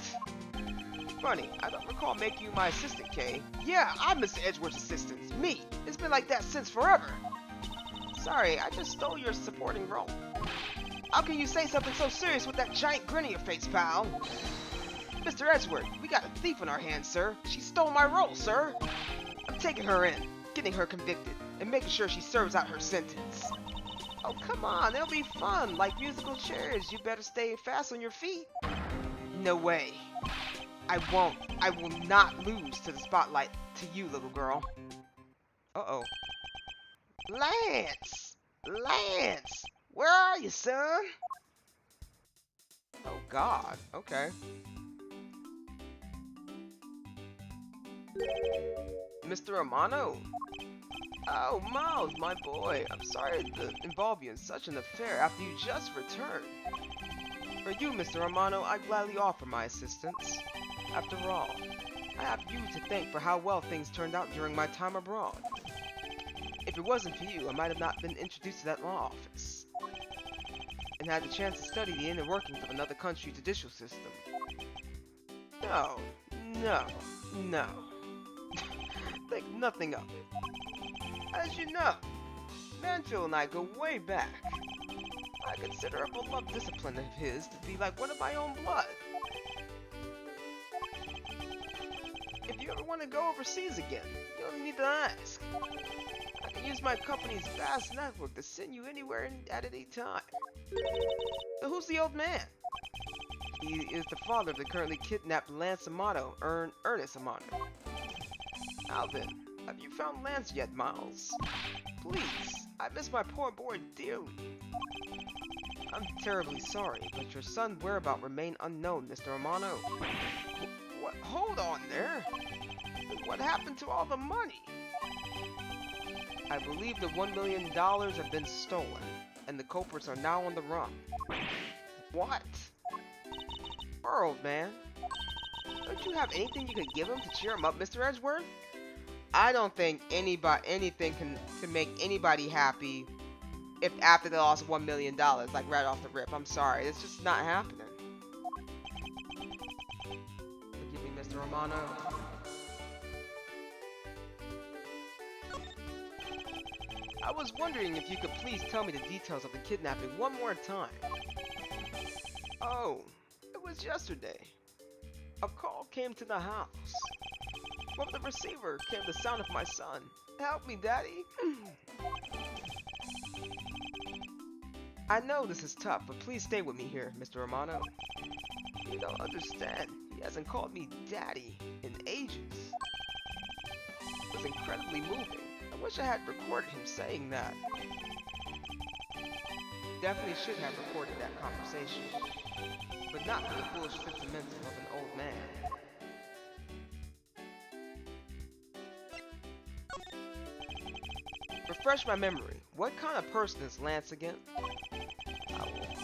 Funny, I don't recall making you my assistant, Kay. Yeah, I'm Mr. Edgeworth's assistant. Me. It's been like that since forever. Sorry, I just stole your supporting role. How can you say something so serious with that giant grin on your face, pal? Mr. Edgeworth, we got a thief on our hands, sir. She stole my role, sir. I'm taking her in, getting her convicted, and making sure she serves out her sentence. Oh, come on, it'll be fun, like musical chairs. You better stay fast on your feet. No way. I won't. I will not lose to the spotlight to you, little girl. Uh-oh. Lance! Lance! Where are you, son? Oh, God. Okay. Mr. Romano? Oh, Miles, my boy. I'm sorry to involve you in such an affair after you just returned. For you, Mr. Romano, I gladly offer my assistance. After all, I have you to thank for how well things turned out during my time abroad. If it wasn't for you, I might have not been introduced to that law office, and had the chance to study the inner workings of another country's judicial system. No, no, no. Think nothing of it. As you know, Manfield and I go way back. I consider a beloved discipline of his to be like one of my own blood. If you ever want to go overseas again, you don't need to ask. I can use my company's vast network to send you anywhere and at any time. So who's the old man? He is the father of the currently kidnapped Lance Amato, Ernest Amato. Now then, have you found Lance yet, Miles? Please, I miss my poor boy dearly. I'm terribly sorry, but your son's whereabouts remain unknown, Mr. Amano. What? Hold on there. What happened to all the money? I believe the $1 million have been stolen, and the culprits are now on the run. What? Poor old man. Don't you have anything you could give him to cheer him up, Mr. Edgeworth? I don't think anything can make anybody happy if after they lost $1 million, like right off the rip. I'm sorry, it's just not happening. Forgive me, Mr. Romano. I was wondering if you could please tell me the details of the kidnapping one more time. Oh, it was yesterday. A call came to the house. From the receiver came the sound of my son. Help me, Daddy. I know this is tough, but please stay with me here, Mr. Romano. You don't understand. He hasn't called me Daddy in ages. It was incredibly moving. I wish I had recorded him saying that. Definitely should have recorded that conversation, but not for the foolish sentimental of an old man. Refresh my memory. What kind of person is Lance again?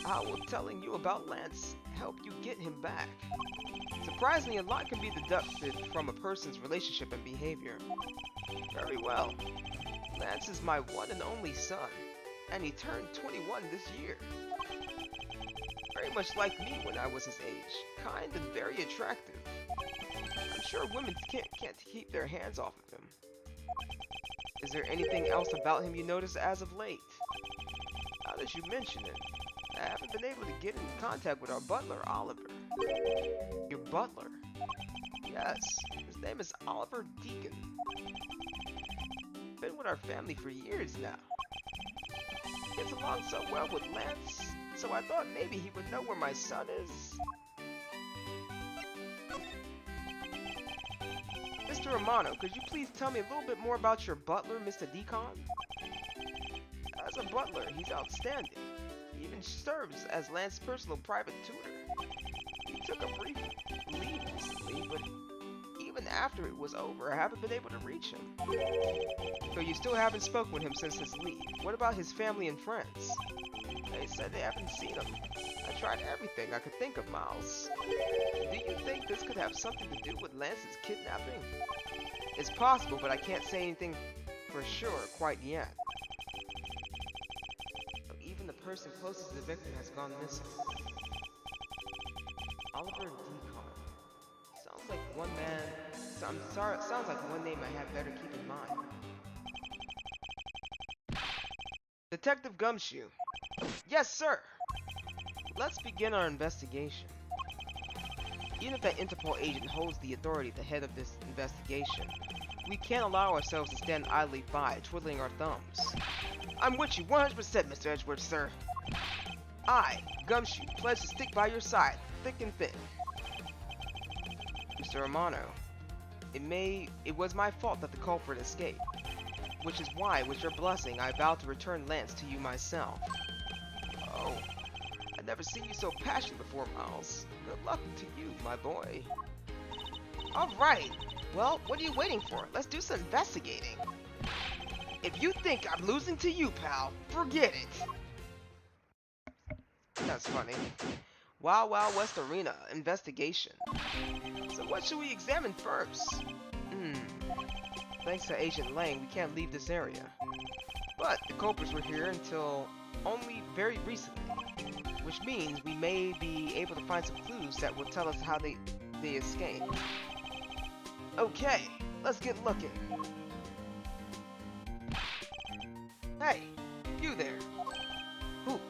How will telling you about Lance help you get him back? Surprisingly, a lot can be deducted from a person's relationship and behavior. Very well. Lance is my one and only son, and he turned 21 this year. Very much like me when I was his age, kind and very attractive. I'm sure women can't keep their hands off of him. Is there anything else about him you notice as of late? Now that you mention it, I haven't been able to get in contact with our butler, Oliver. Your butler? Yes, his name is Oliver Deacon. Been with our family for years now. Gets along so well with Lance, so I thought maybe he would know where my son is. Mr. Romano, could you please tell me a little bit more about your butler, Mr. Deacon? As a butler, he's outstanding. He even serves as Lance's personal private tutor. He took a brief leave recently, but even after it was over, I haven't been able to reach him. So you still haven't spoken with him since his leave. What about his family and friends? They said they haven't seen him. I tried everything I could think of, Miles. Do you think this could have something to do with Lance's kidnapping? It's possible, but I can't say anything for sure quite yet. Even the person closest to the victim has gone missing. Oliver Deacon. Sounds like one man. Sounds like one name I had better keep in mind. Detective Gumshoe. Yes, sir. Let's begin our investigation. Even if that Interpol agent holds the authority at the head of this investigation, we can't allow ourselves to stand idly by, twiddling our thumbs. I'm with you 100%, Mr. Edgeworth, sir. I, Gumshoe, pledge to stick by your side, thick and thin. Mr. Romano, it was my fault that the culprit escaped, which is why, with your blessing, I vow to return Lance to you myself. Oh, I've never seen you so passionate before, Miles. Good luck to you, my boy. Alright, well, what are you waiting for? Let's do some investigating. If you think I'm losing to you, pal, forget it. That's funny. Wild Wild West Arena, investigation. So what should we examine first? Thanks to Agent Lang, we can't leave this area. But the culprits were here until only very recently, which means we may be able to find some clues that will tell us how they escaped. Okay, let's get looking. Hey, you there. Who?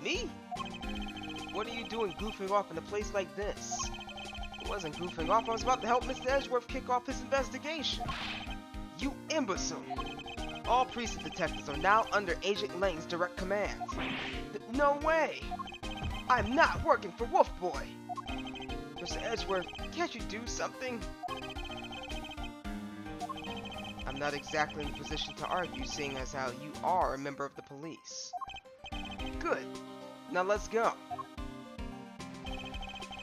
Me? What are you doing goofing off in a place like this? I wasn't goofing off, I was about to help Mr. Edgeworth kick off his investigation. You imbecile! All precinct detectives are now under Agent Lang's direct command. No way! I'm not working for Wolf Boy! Mr. Edgeworth, can't you do something? I'm not exactly in a position to argue, seeing as how you are a member of the police. Good. Now let's go.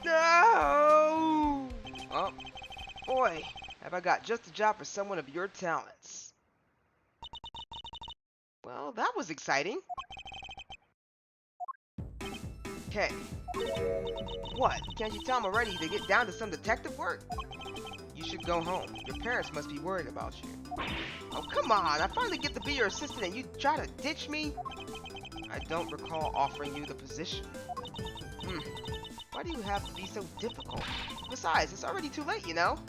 No! Oh, boy, Have I got just the job for someone of your talents? Well, that was exciting. Okay. What? Can't you tell I'm ready to get down to some detective work? You should go home. Your parents must be worried about you. Oh, come on. I finally get to be your assistant and you try to ditch me? I don't recall offering you the position. Why do you have to be so difficult? Besides, it's already too late, you know?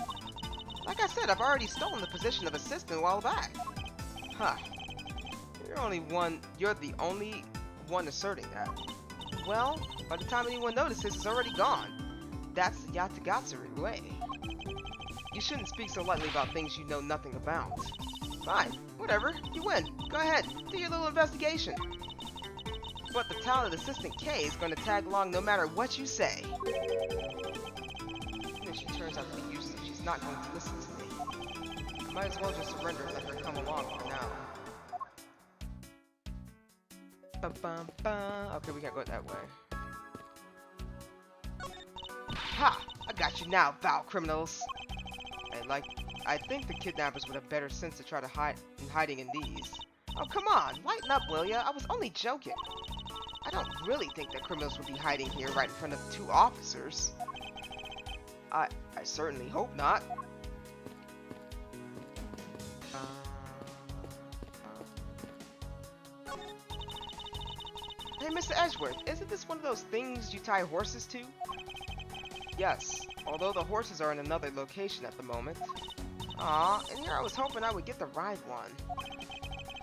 Like I said, I've already stolen the position of assistant a while back. Huh. You're the only one asserting that. Well, by the time anyone notices, it's already gone. That's the Yatagatsuri way. You shouldn't speak so lightly about things you know nothing about. Fine, whatever, you win. Go ahead, do your little investigation. But the talented Assistant K is going to tag along no matter what you say. Even if she turns out to be useless, she's not going to listen to me. I might as well just surrender and let her come along for now. Okay, we can't go that way. Ha! I got you now, foul criminals! I think the kidnappers would have better sense to try to hiding in these. Oh, come on! Lighten up, will ya? I was only joking. I don't really think that criminals would be hiding here right in front of 2 officers. I certainly hope not. Hey, Mr. Edgeworth, isn't this one of those things you tie horses to? Yes, although the horses are in another location at the moment. Aw, and here I was hoping I would get to ride one.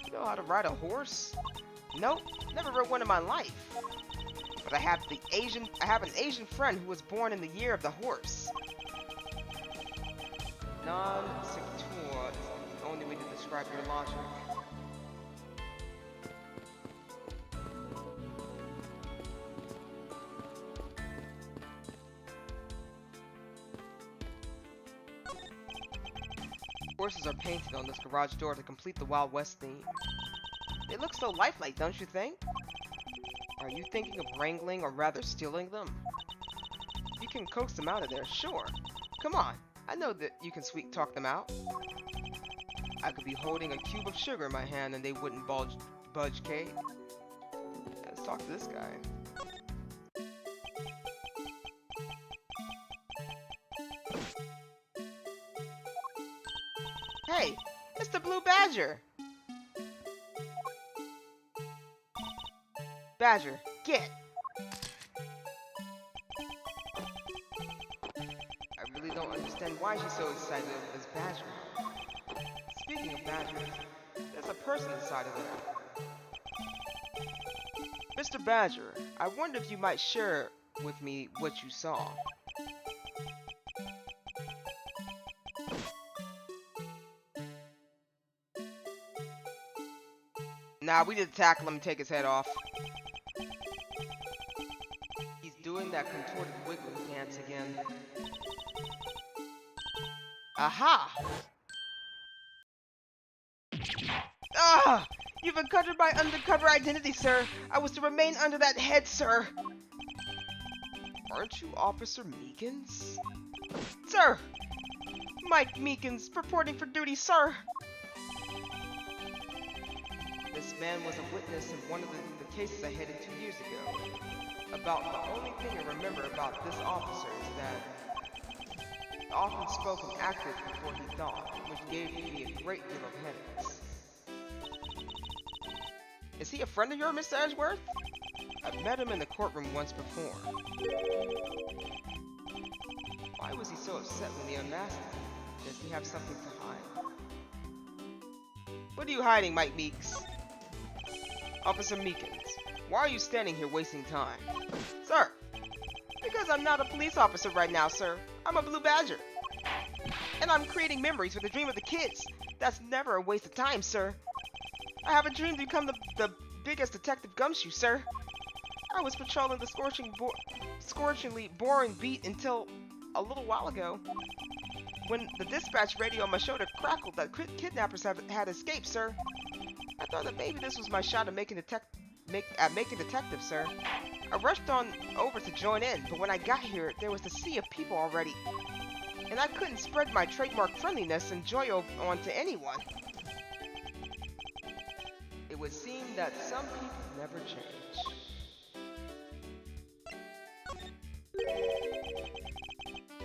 You know how to ride a horse? Nope, never rode one in my life. But I have an Asian friend who was born in the year of the horse. Non-sequitur is the only way to describe your logic. Horses are painted on this garage door to complete the Wild West theme. They look so lifelike, don't you think? Are you thinking of wrangling or rather stealing them? You can coax them out of there, sure. Come on, I know that you can sweet talk them out. I could be holding a cube of sugar in my hand and they wouldn't budge, Kate. Let's talk to this guy. Hey, it's the Blue Badger! Badger, get! I really don't understand why she's so excited over this Badger. Speaking of Badgers, there's a person inside of there. Mr. Badger, I wonder if you might share with me what you saw. Nah, we need to tackle him and take his head off. He's doing that contorted wiggling dance again. Aha! Ah! You've uncovered my undercover identity, sir. I was to remain under that head, sir. Aren't you Officer Meekins? Sir! Mike Meekins, reporting for duty, sir. This man was a witness in one of the cases I headed 2 years ago. About the only thing I remember about this officer is that he often spoke and acted before he thought, which gave me a great deal of headaches. Is he a friend of yours, Mr. Edgeworth? I've met him in the courtroom once before. Why was he so upset when they unmasked him? Does he have something to hide? What are you hiding, Mike Meeks? Officer Meekins, why are you standing here wasting time? Sir, because I'm not a police officer right now, sir. I'm a Blue Badger. And I'm creating memories for the dream of the kids. That's never a waste of time, sir. I have a dream to become the biggest detective gumshoe, sir. I was patrolling the scorchingly boring beat until a little while ago, when the dispatch radio on my shoulder crackled that kidnappers had escaped, sir. I thought that maybe this was my shot at making detective, sir. I rushed on over to join in, but when I got here, there was a sea of people already. And I couldn't spread my trademark friendliness and joy onto anyone. It would seem that some people never change.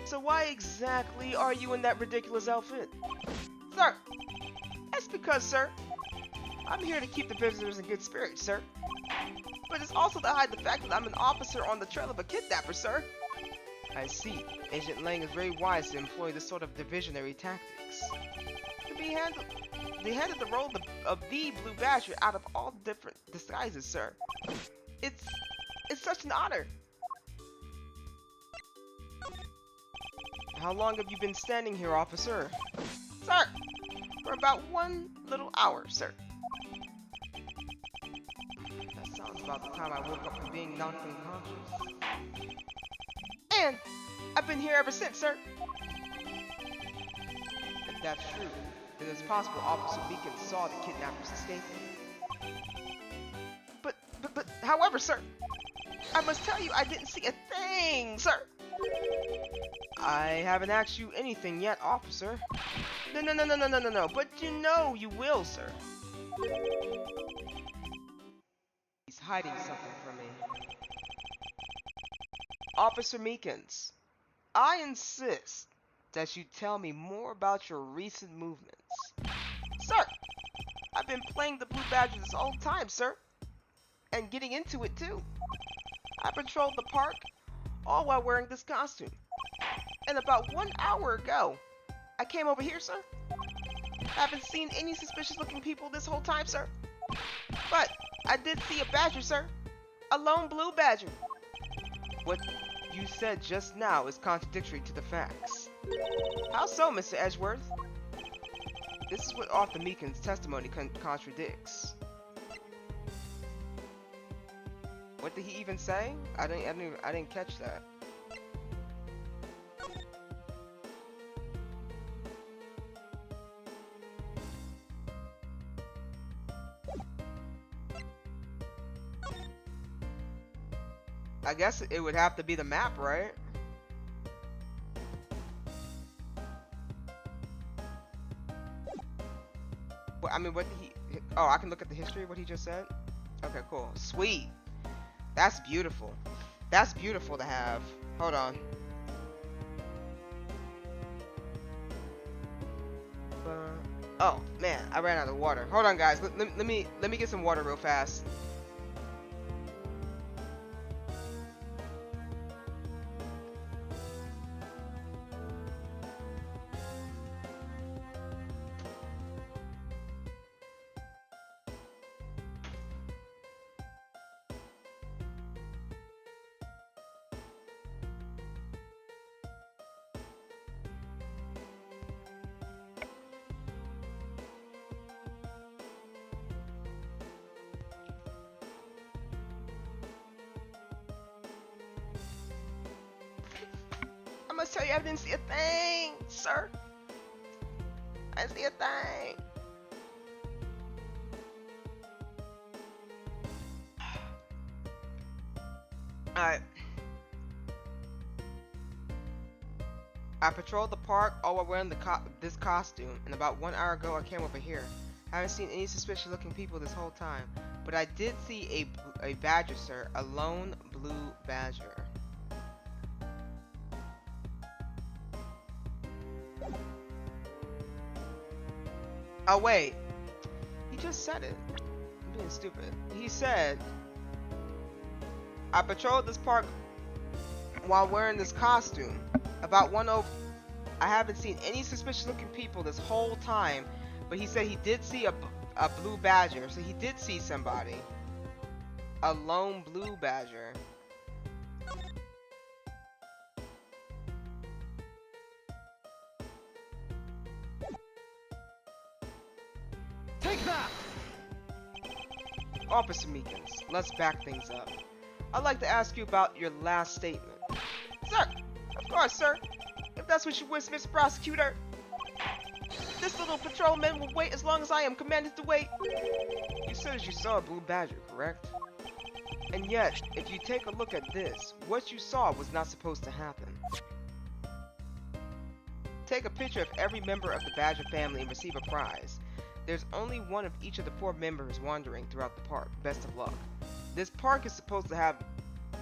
So why exactly are you in that ridiculous outfit? Sir, that's because, sir, I'm here to keep the visitors in good spirits, sir. But it's also to hide the fact that I'm an officer on the trail of a kidnapper, sir. I see. Agent Lang is very wise to employ this sort of divisionary tactics. They handed the role of the Blue Badger out of all different disguises, sir. It's such an honor. How long have you been standing here, officer? Sir, for about 1 little hour, sir. That sounds about the time I woke up from being knocked unconscious. And I've been here ever since, sir. If that's true, then it's possible Officer Beacon saw the kidnappers escaping. But, however, sir, I must tell you I didn't see a thing, sir. I haven't asked you anything yet, officer. No, but you know you will, sir. He's hiding something from me. Officer Meekins, I insist that you tell me more about your recent movements. Sir, I've been playing the Blue Badger this whole time, sir. And getting into it, too. I patrolled the park, all while wearing this costume. And about 1 hour ago, I came over here, sir. Haven't seen any suspicious-looking people this whole time, sir. But I did see a badger, sir. A lone blue badger. What you said just now is contradictory to the facts. How so, Mr. Edgeworth? This is what Arthur Meekin's testimony contradicts. What did he even say? I didn't catch that. I guess it would have to be the map, right? Well, I mean, what did he... Oh, I can look at the history of what he just said? Okay, cool. Sweet. That's beautiful. That's beautiful to have. Hold on. Oh, man. I ran out of water. Hold on, guys. Let me get some water real fast. I must tell you, I didn't see a thing, sir. I didn't see a thing. Alright. I patrolled the park all while wearing this costume, and about 1 hour ago I came over here. I haven't seen any suspicious looking people this whole time, but I did see a badger, sir. A lone blue badger. Oh wait, he just said it. I'm being stupid. He said, I patrolled this park while wearing this costume. About 1:00, I haven't seen any suspicious looking people this whole time, but he said he did see a blue badger, so he did see somebody. A lone blue badger. Take that! Officer Meekins, let's back things up. I'd like to ask you about your last statement. Sir! Of course, sir! If that's what you wish, Mr. Prosecutor! This little patrolman will wait as long as I am commanded to wait! You said you saw a blue badger, correct? And yet, if you take a look at this, what you saw was not supposed to happen. Take a picture of every member of the Badger family and receive a prize. There's only one of each of the 4 members wandering throughout the park. Best of luck. This park is supposed to have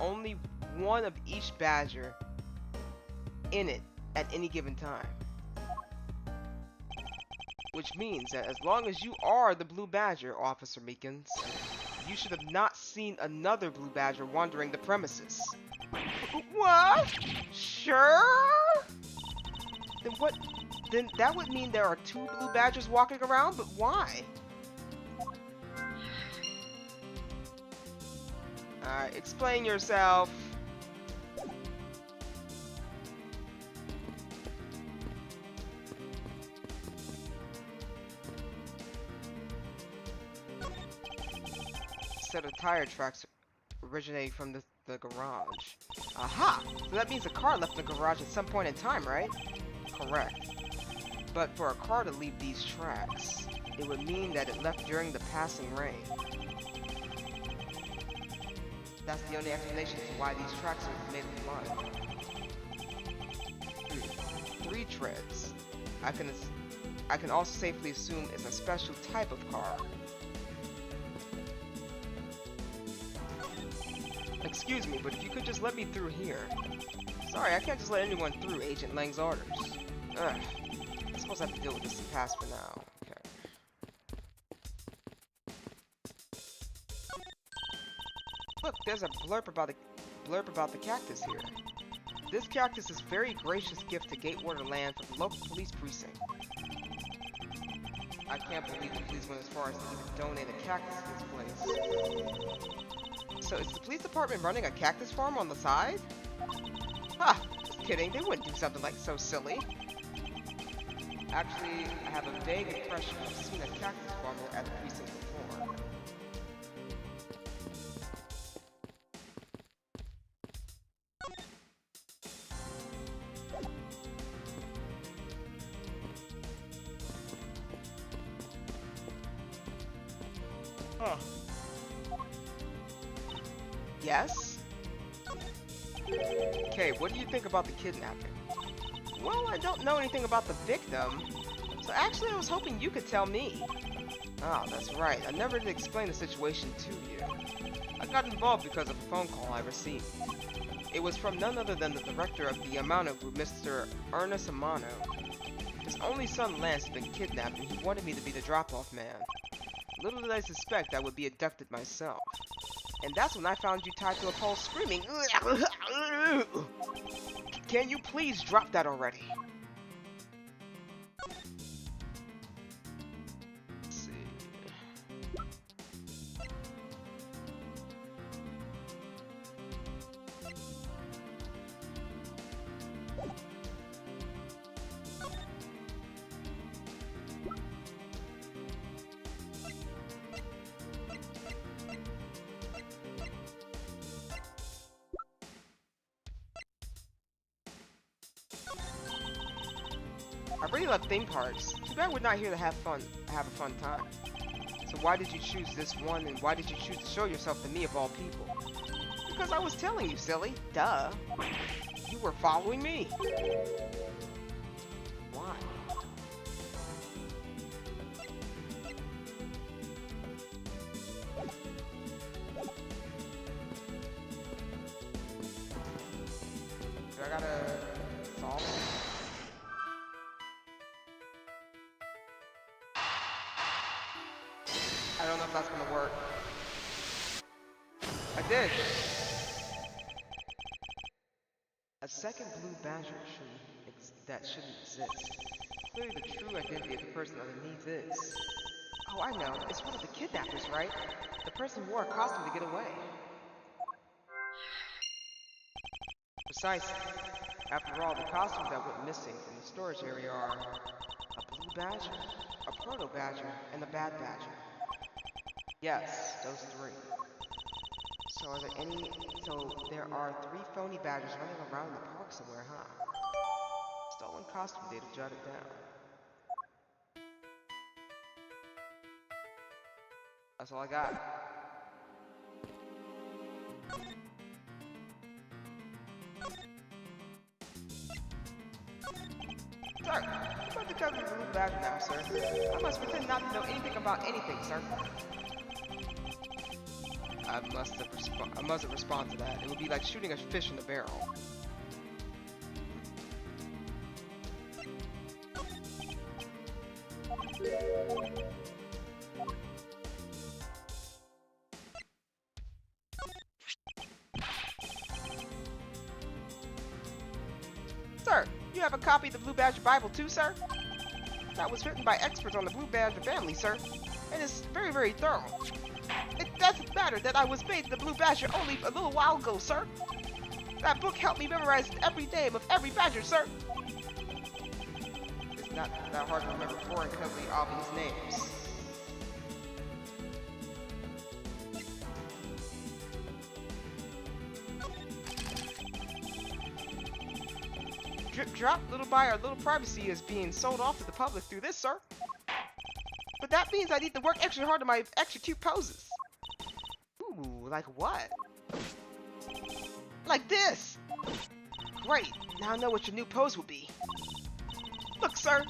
only one of each Badger in it at any given time. Which means that as long as you are the Blue Badger, Officer Meekins, you should have not seen another Blue Badger wandering the premises. What? Sure? Then that would mean there are 2 Blue Badgers walking around, but why? Alright, explain yourself. Set of tire tracks originating from the garage. Aha! So that means a car left the garage at some point in time, right? Correct. But for a car to leave these tracks, it would mean that it left during the passing rain. That's the only explanation for why these tracks are made of mud. 3 treads. I can also safely assume it's a special type of car. Excuse me, but if you could just let me through here. Sorry, I can't just let anyone through Agent Lang's orders. Ugh. I suppose I have to deal with this in the past for now. Okay. Look, there's a blurb about the cactus here. This cactus is a very gracious gift to Gatewater Land from the local police precinct. I can't believe the police went as far as to even donate a cactus to this place. So is the police department running a cactus farm on the side? Ha! Just kidding, they wouldn't do something like so silly. Actually, I have a vague impression I've seen a cactus farmer at the precinct before. Huh. Yes? Okay, what do you think about the kidnapping? Well, I don't know anything about the victim, so actually I was hoping you could tell me. Oh, that's right, I never did explain the situation to you. I got involved because of a phone call I received. It was from none other than the director of the Amano Group, Mr. Ernest Amano. His only son Lance had been kidnapped and he wanted me to be the drop-off man. Little did I suspect I would be abducted myself. And that's when I found you tied to a pole screaming. Can you please drop that already? Let's see. I really love theme parks. Too bad we're not here to have a fun time. So why did you choose this one, and why did you choose to show yourself to me of all people? Because I was telling you, silly. Duh. You were following me. Why? Do I gotta solve it? I don't know if that's gonna work. I did! A second blue badger that shouldn't exist. Clearly the true identity of the person underneath is... Oh, I know. It's one of the kidnappers, right? The person who wore a costume to get away. Precisely. After all, the costumes that went missing from the storage area are... a blue badger, a proto-badger, and a bad badger. Yes, those 3. So there are 3 phony badgers running around in the park somewhere, huh? Stolen costume data jotted down. That's all I got. Sir, I'm about to cover the blue badger now, sir. I must pretend not to know anything about anything, sir. I mustn't respond to that. It would be like shooting a fish in a barrel. Sir, you have a copy of the Blue Badger Bible too, sir? That was written by experts on the Blue Badger family, sir. And it's very, very thorough. It doesn't matter that I was made the Blue Badger only a little while ago, sir. That book helped me memorize every name of every badger, sir. It's not that hard to remember four incredibly obvious names. Drip drop, little by our little privacy is being sold off to the public through this, sir. But that means I need to work extra hard on my extra cute poses. Ooh, like what? Like this! Great, now I know what your new pose will be. Look, sir,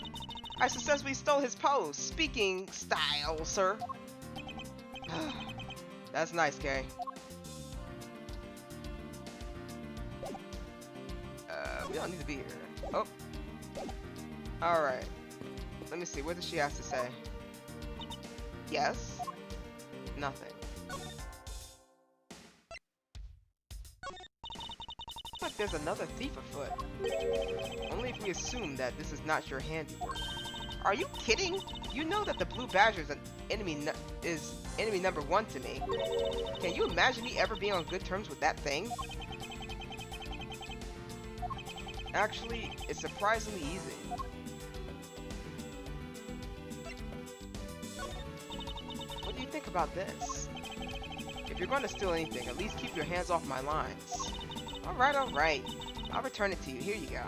I successfully stole his pose, speaking style, sir. That's nice, Kay. We don't need to be here. Oh. Alright. Let me see, what does she have to say? Yes? Nothing. Look, there's another thief afoot. Only if we assume that this is not your handiwork. Are you kidding? You know that the Blue Badger is an enemy enemy number one to me. Can you imagine me ever being on good terms with that thing? Actually, it's surprisingly easy. What do you think about this? If you're going to steal anything, at least keep your hands off my lines. Alright, alright. I'll return it to you. Here you go.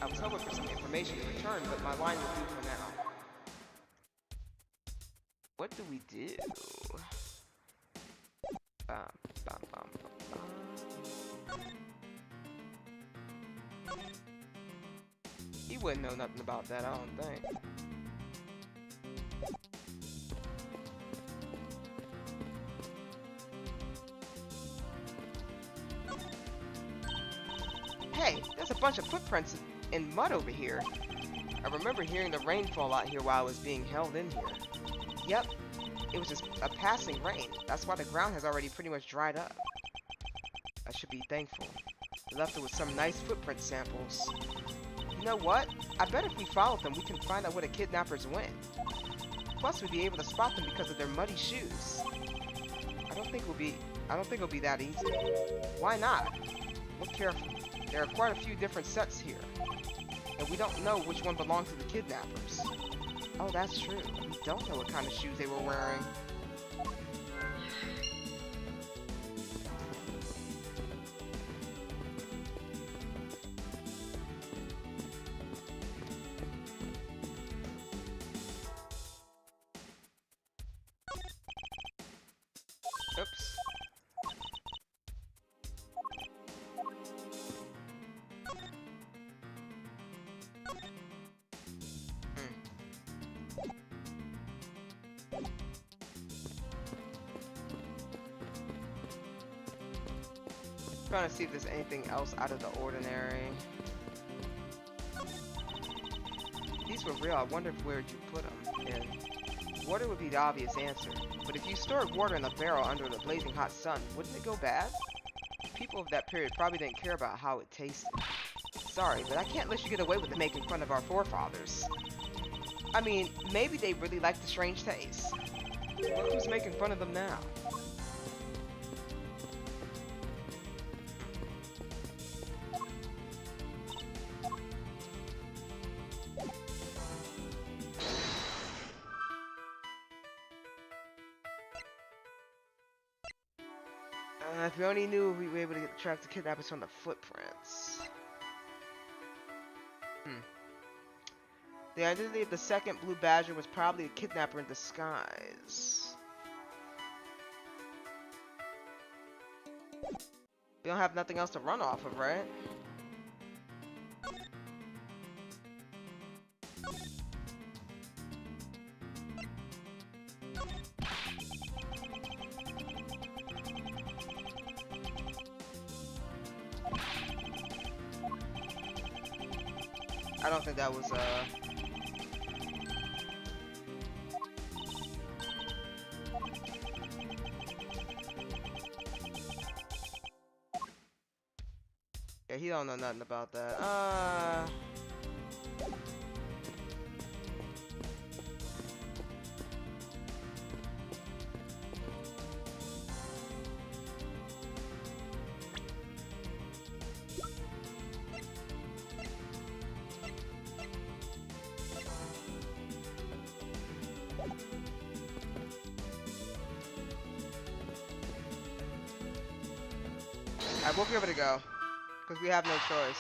I was hoping for some information to return, but my line will do for now. What do we do? He wouldn't know nothing about that, I don't think. Hey, there's a bunch of footprints in mud over here. I remember hearing the rainfall out here while I was being held in here. Yep, it was just a passing rain. That's why the ground has already pretty much dried up. I should be thankful. I left it with some nice footprint samples. You know what? I bet if we follow them, we can find out where the kidnappers went. Plus, we'd be able to spot them because of their muddy shoes. I don't think it'll be that easy. Why not? Look careful. There are quite a few different sets here, and we don't know which one belongs to the kidnappers. Oh, that's true. We don't know what kind of shoes they were wearing. Oops. Trying to see if there's anything else out of the ordinary. These were real. I wonder where'd you put them in. Water would be the obvious answer, but if you stored water in a barrel under the blazing hot sun, wouldn't it go bad? People of that period probably didn't care about how it tasted. Sorry, but I can't let you get away with it making fun of our forefathers. I mean, maybe they really like the strange taste. Look who's making fun of them now. If we only knew we were able to track the kidnappers from the footprints. The identity of the second Blue Badger was probably a kidnapper in disguise. We don't have nothing else to run off of, right? I don't think that was yeah, he don't know nothing about that. Alright, we'll give it a go. Because we have no choice.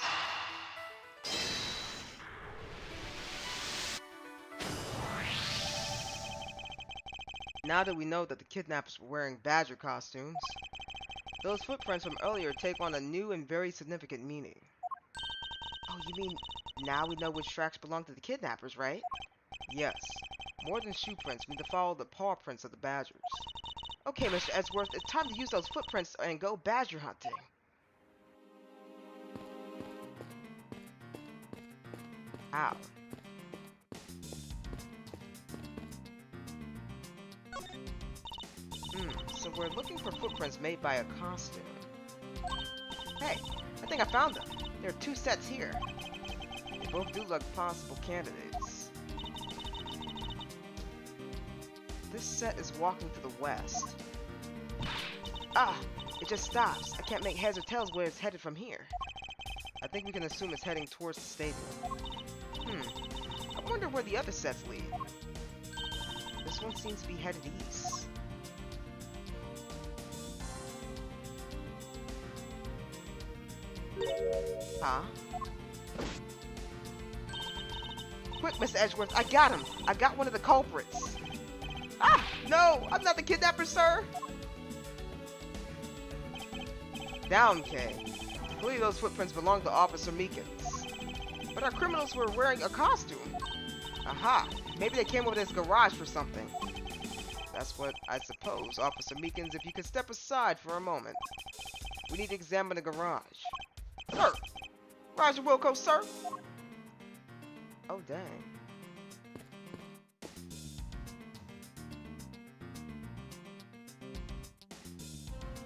Now that we know that the kidnappers were wearing badger costumes, those footprints from earlier take on a new and very significant meaning. Oh, you mean now we know which tracks belong to the kidnappers, right? Yes. More than shoe prints, we need to follow the paw prints of the badgers. Okay, Mr. Edgeworth, it's time to use those footprints and go badger hunting. Ow. So we're looking for footprints made by a costume. Hey, I think I found them. There are 2 sets here. They both do look possible candidates. This set is walking to the west. Ah! It just stops. I can't make heads or tails where it's headed from here. I think we can assume it's heading towards the stadium. I wonder where the other sets lead. This one seems to be headed east. Huh? Quick, Mr. Edgeworth, I got him! I got one of the culprits! Ah! No! I'm not the kidnapper, sir! Down, Kay. I believe those footprints belong to Officer Meekins. But our criminals were wearing a costume. Aha! Maybe they came over to this garage for something. That's what I suppose. Officer Meekins, if you could step aside for a moment. We need to examine the garage. Sir! Roger Wilco, sir! Oh, dang.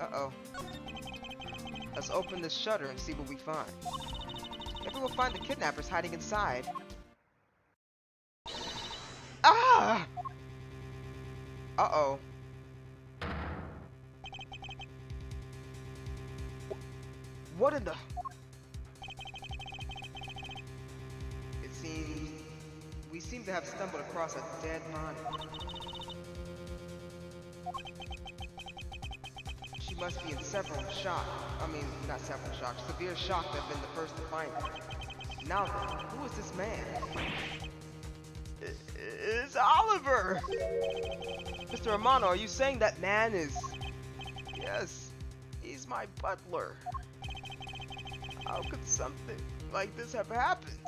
Uh-oh. Let's open this shutter and see what we find. Maybe we'll find the kidnappers hiding inside. Ah! Uh-oh. What in the... It seems... We seem to have stumbled across a dead body. She must be in several shock. I mean, not several shock. Severe shock to have been the first to find her. Now then, who is this man? It's Oliver! Mr. Romano, are you saying that man is... Yes, he's my butler. How could something like this have happened?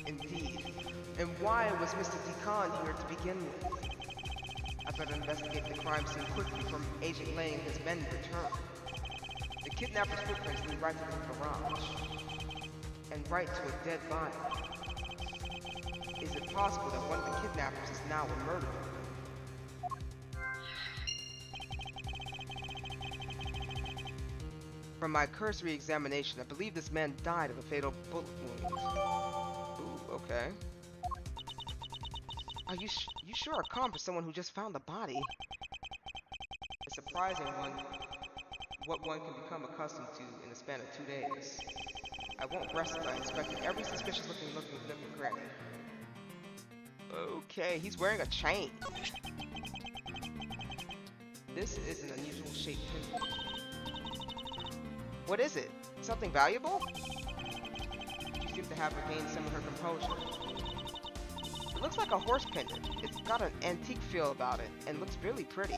Indeed. And why was Mr. Deacon here to begin with? I better investigate the crime scene quickly from Agent Lang and his men return. The kidnapper's footprints lead right to the garage. And right to a dead body. Is it possible that one of the kidnappers is now a murderer? From my cursory examination, I believe this man died of a fatal bullet wound. Ooh, okay. Are you sure are calm for someone who just found the body? A surprising one, what one can become accustomed to in the span of 2 days. I won't rest until I inspected every suspicious looking cranny. Okay, he's wearing a chain. This is an unusual shaped pin. What is it? Something valuable? She seems to have regained some of her composure. It looks like a horse pendant. It's got an antique feel about it, and looks really pretty.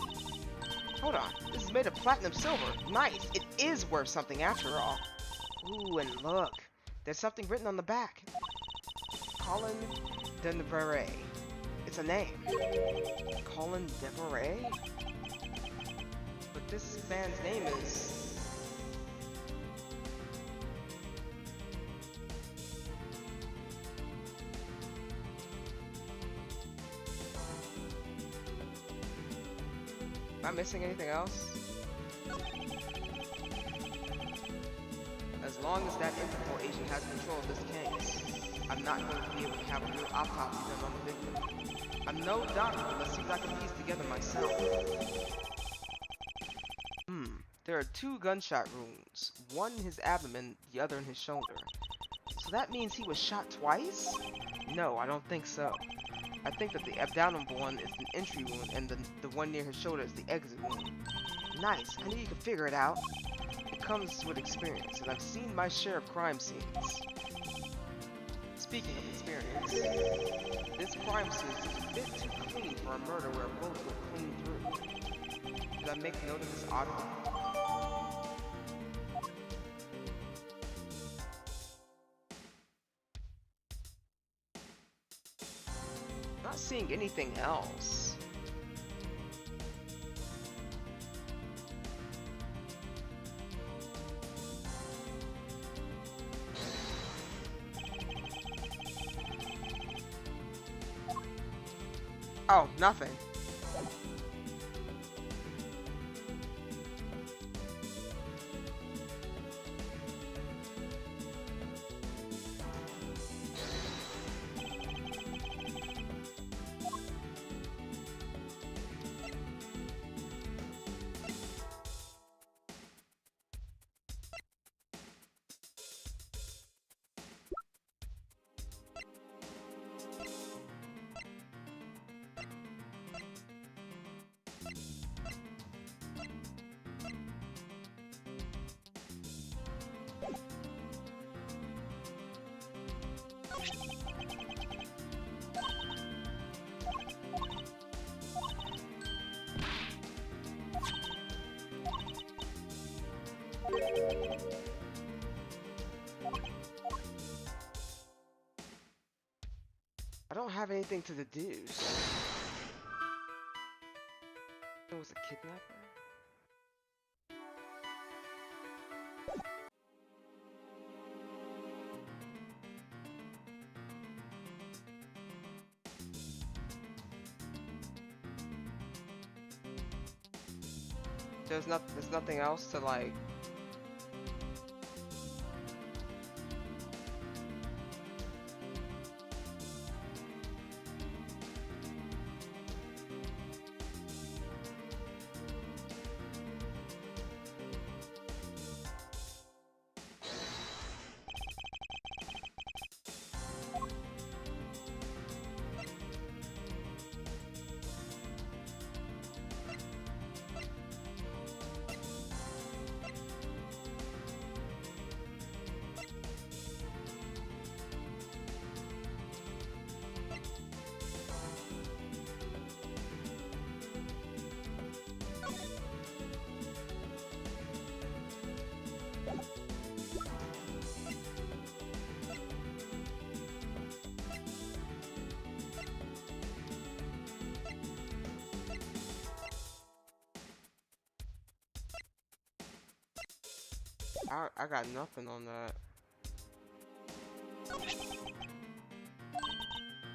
Hold on, this is made of platinum silver. Nice, it is worth something after all. Ooh, and look, there's something written on the back. Colin Denveray. It's a name. Colin Denveray? But this man's name is... Am I missing anything else? As long as that Interpol agent has control of this case, I'm not going to be able to have a real autopsy done on the victim. I'm no doctor, but let's see what I can piece together myself. There are 2 gunshot wounds. One in his abdomen, the other in his shoulder. So that means he was shot twice? No, I don't think so. I think that the abdominal one is an entry wound, and the one near his shoulder is the exit wound. Nice, I knew you could figure it out. It comes with experience, and I've seen my share of crime scenes. Speaking of experience, this crime scene is a bit too clean for a murder where a bullet went clean through. Did I make note of this oddly? Not seeing anything else. Oh, nothing. I don't have anything to deduce. It was a kidnapper? There's nothing else to like. I got nothing on that.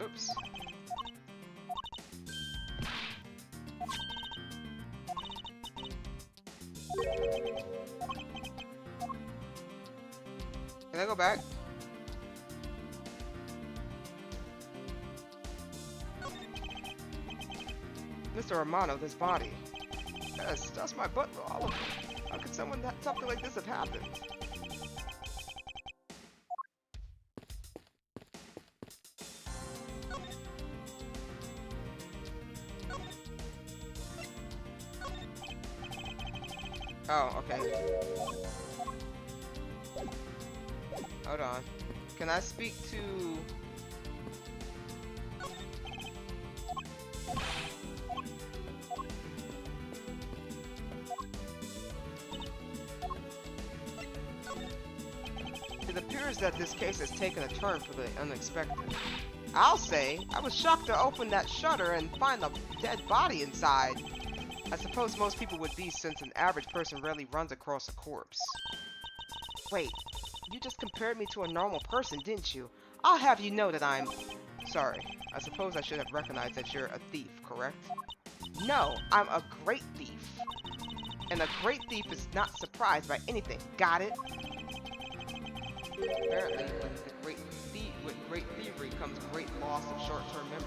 Oops. Can I go back? Mr. Romano, this body. Yes, that's my butler, all of it. How could something like this have happened? Oh, okay. Hold on. Can I speak to... It appears that this case has taken a turn for the unexpected. I'll say, I was shocked to open that shutter and find a dead body inside. I suppose most people would be, since an average person rarely runs across a corpse. Wait, you just compared me to a normal person, didn't you? I'll have you know that I'm... Sorry, I suppose I should have recognized that you're a thief, correct? No, I'm a great thief. And a great thief is not surprised by anything, got it? Apparently, with great thievery comes great loss of short-term memory.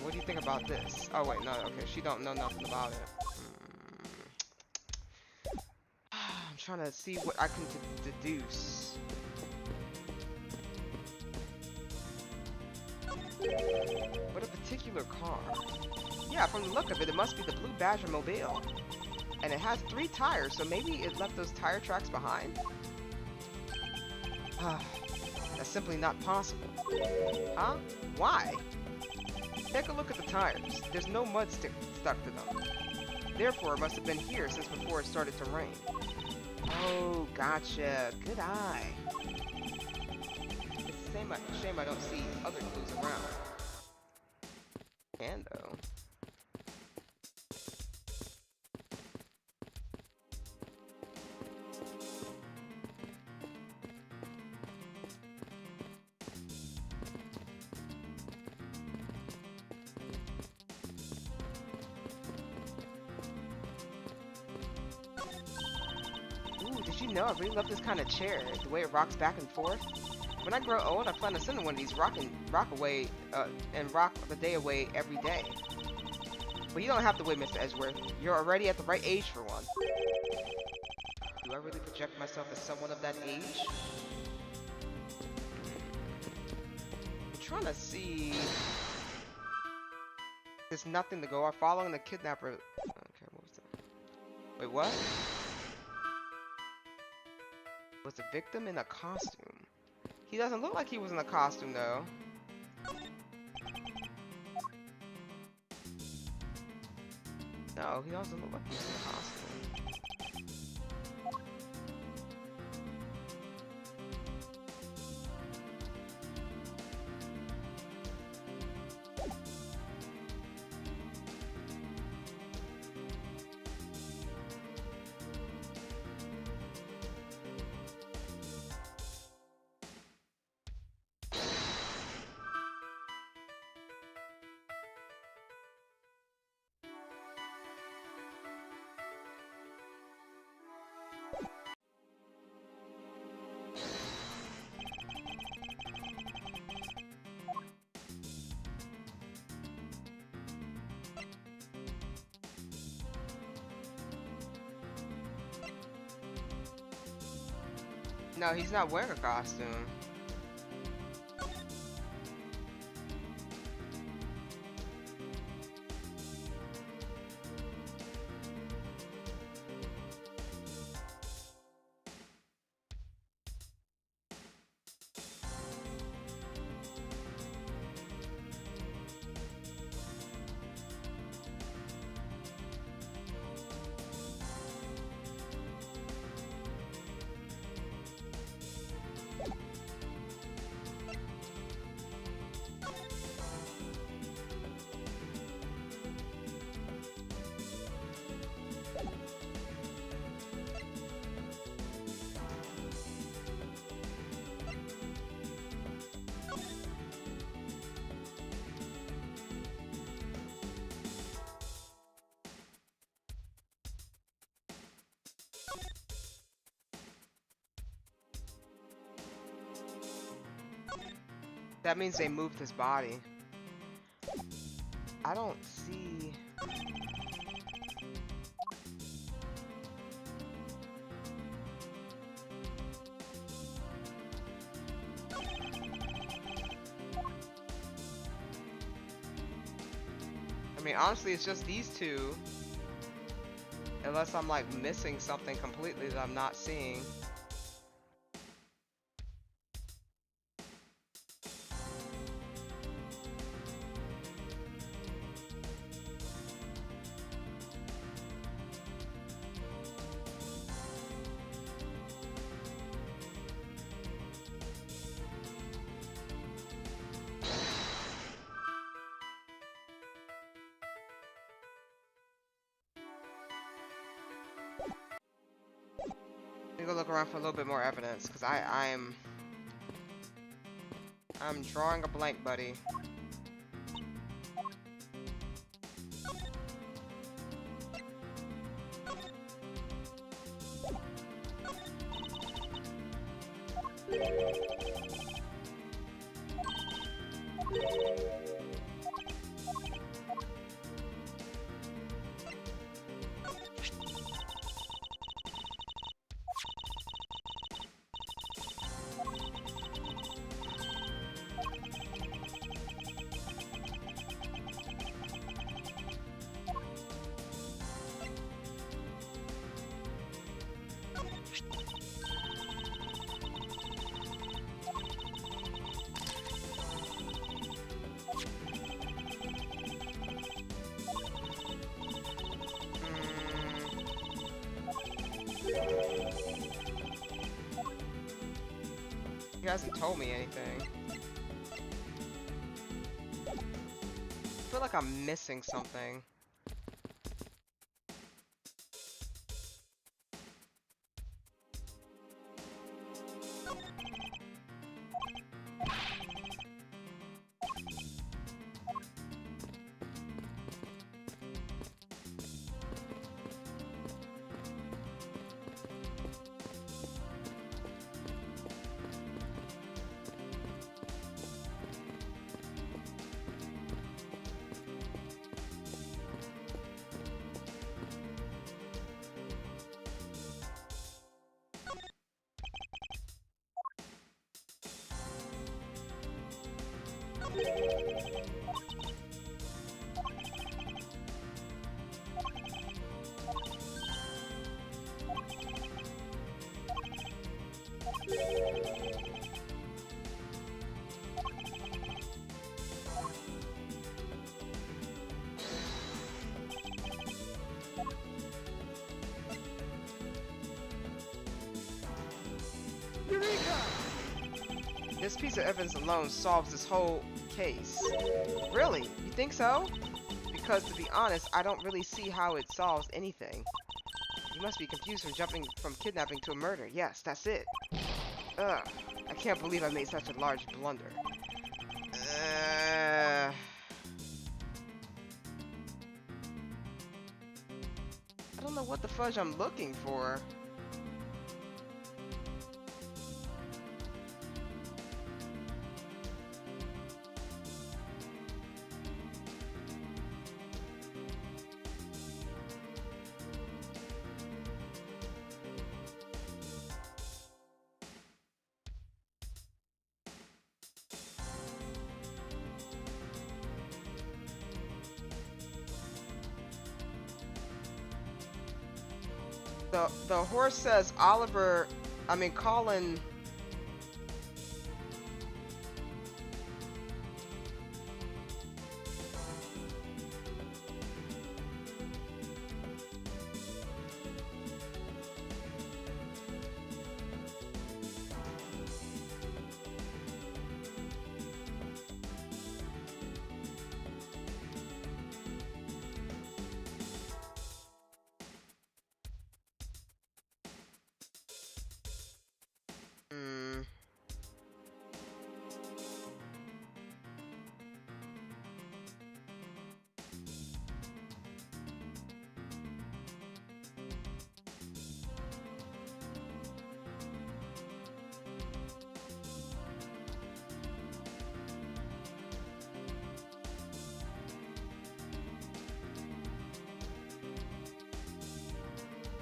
What do you think about this? Oh wait, no, okay, she don't know nothing about it. I'm trying to see what I can deduce. What a particular car. Yeah, from the look of it, it must be the Blue Badger Mobile. And it has 3 tires, so maybe it left those tire tracks behind? That's simply not possible. Huh? Why? Take a look at the tires. There's no mud stuck to them. Therefore, it must have been here since before it started to rain. Oh, gotcha. Good eye. It's a shame I don't see other clues around. Can though. Did you know I really love this kind of chair, the way it rocks back and forth? When I grow old, I plan to sit in one of these rock the day away every day. But you don't have to wait, Mr. Edgeworth. You're already at the right age for one. Do I really project myself as someone of that age? I'm trying to see... There's nothing to go off. Following the kidnapper... Okay, what was that? Wait, what? Was the victim in a costume? He doesn't look like he was in a costume though. No, he doesn't look like he was in a costume. No, he's not wearing a costume. That means they moved his body. I don't see... I mean, honestly, it's just these two. Unless I'm like missing something completely that I'm not seeing. go look around for a little bit more evidence, because I'm drawing a blank, buddy. He hasn't told me anything. I feel like I'm missing something. This piece of evidence alone solves this whole case. Really? You think so? Because to be honest, I don't really see how it solves anything. You must be confused from jumping from kidnapping to a murder. Yes, that's it. Ugh. I can't believe I made such a large blunder. I don't know what the fudge I'm looking for. The horse says Colin.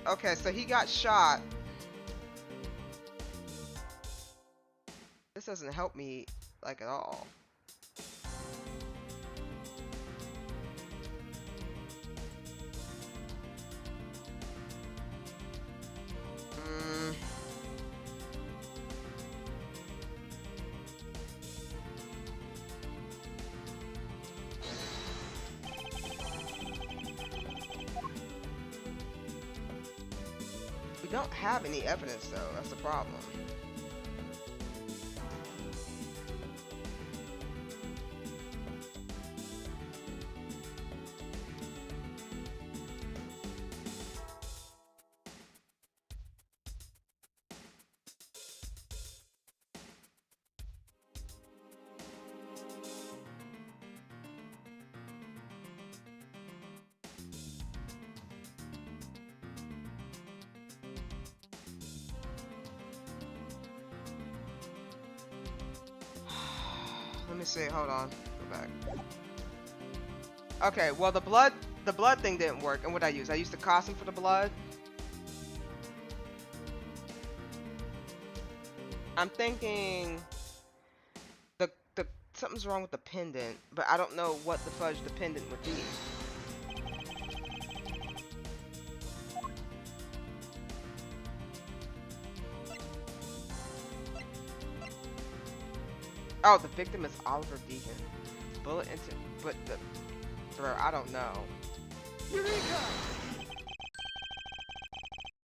Okay, so he got shot. This doesn't help me, like, at all. We don't have any evidence, though. That's the problem. me see. Hold on. Go back. Okay, well the blood thing didn't work. And what I used? I used the costume for the blood. I'm thinking the something's wrong with the pendant, but I don't know what the fudge the pendant would be. Oh, the victim is Oliver Deacon. Bullet into, but the, bro, I don't know. Eureka!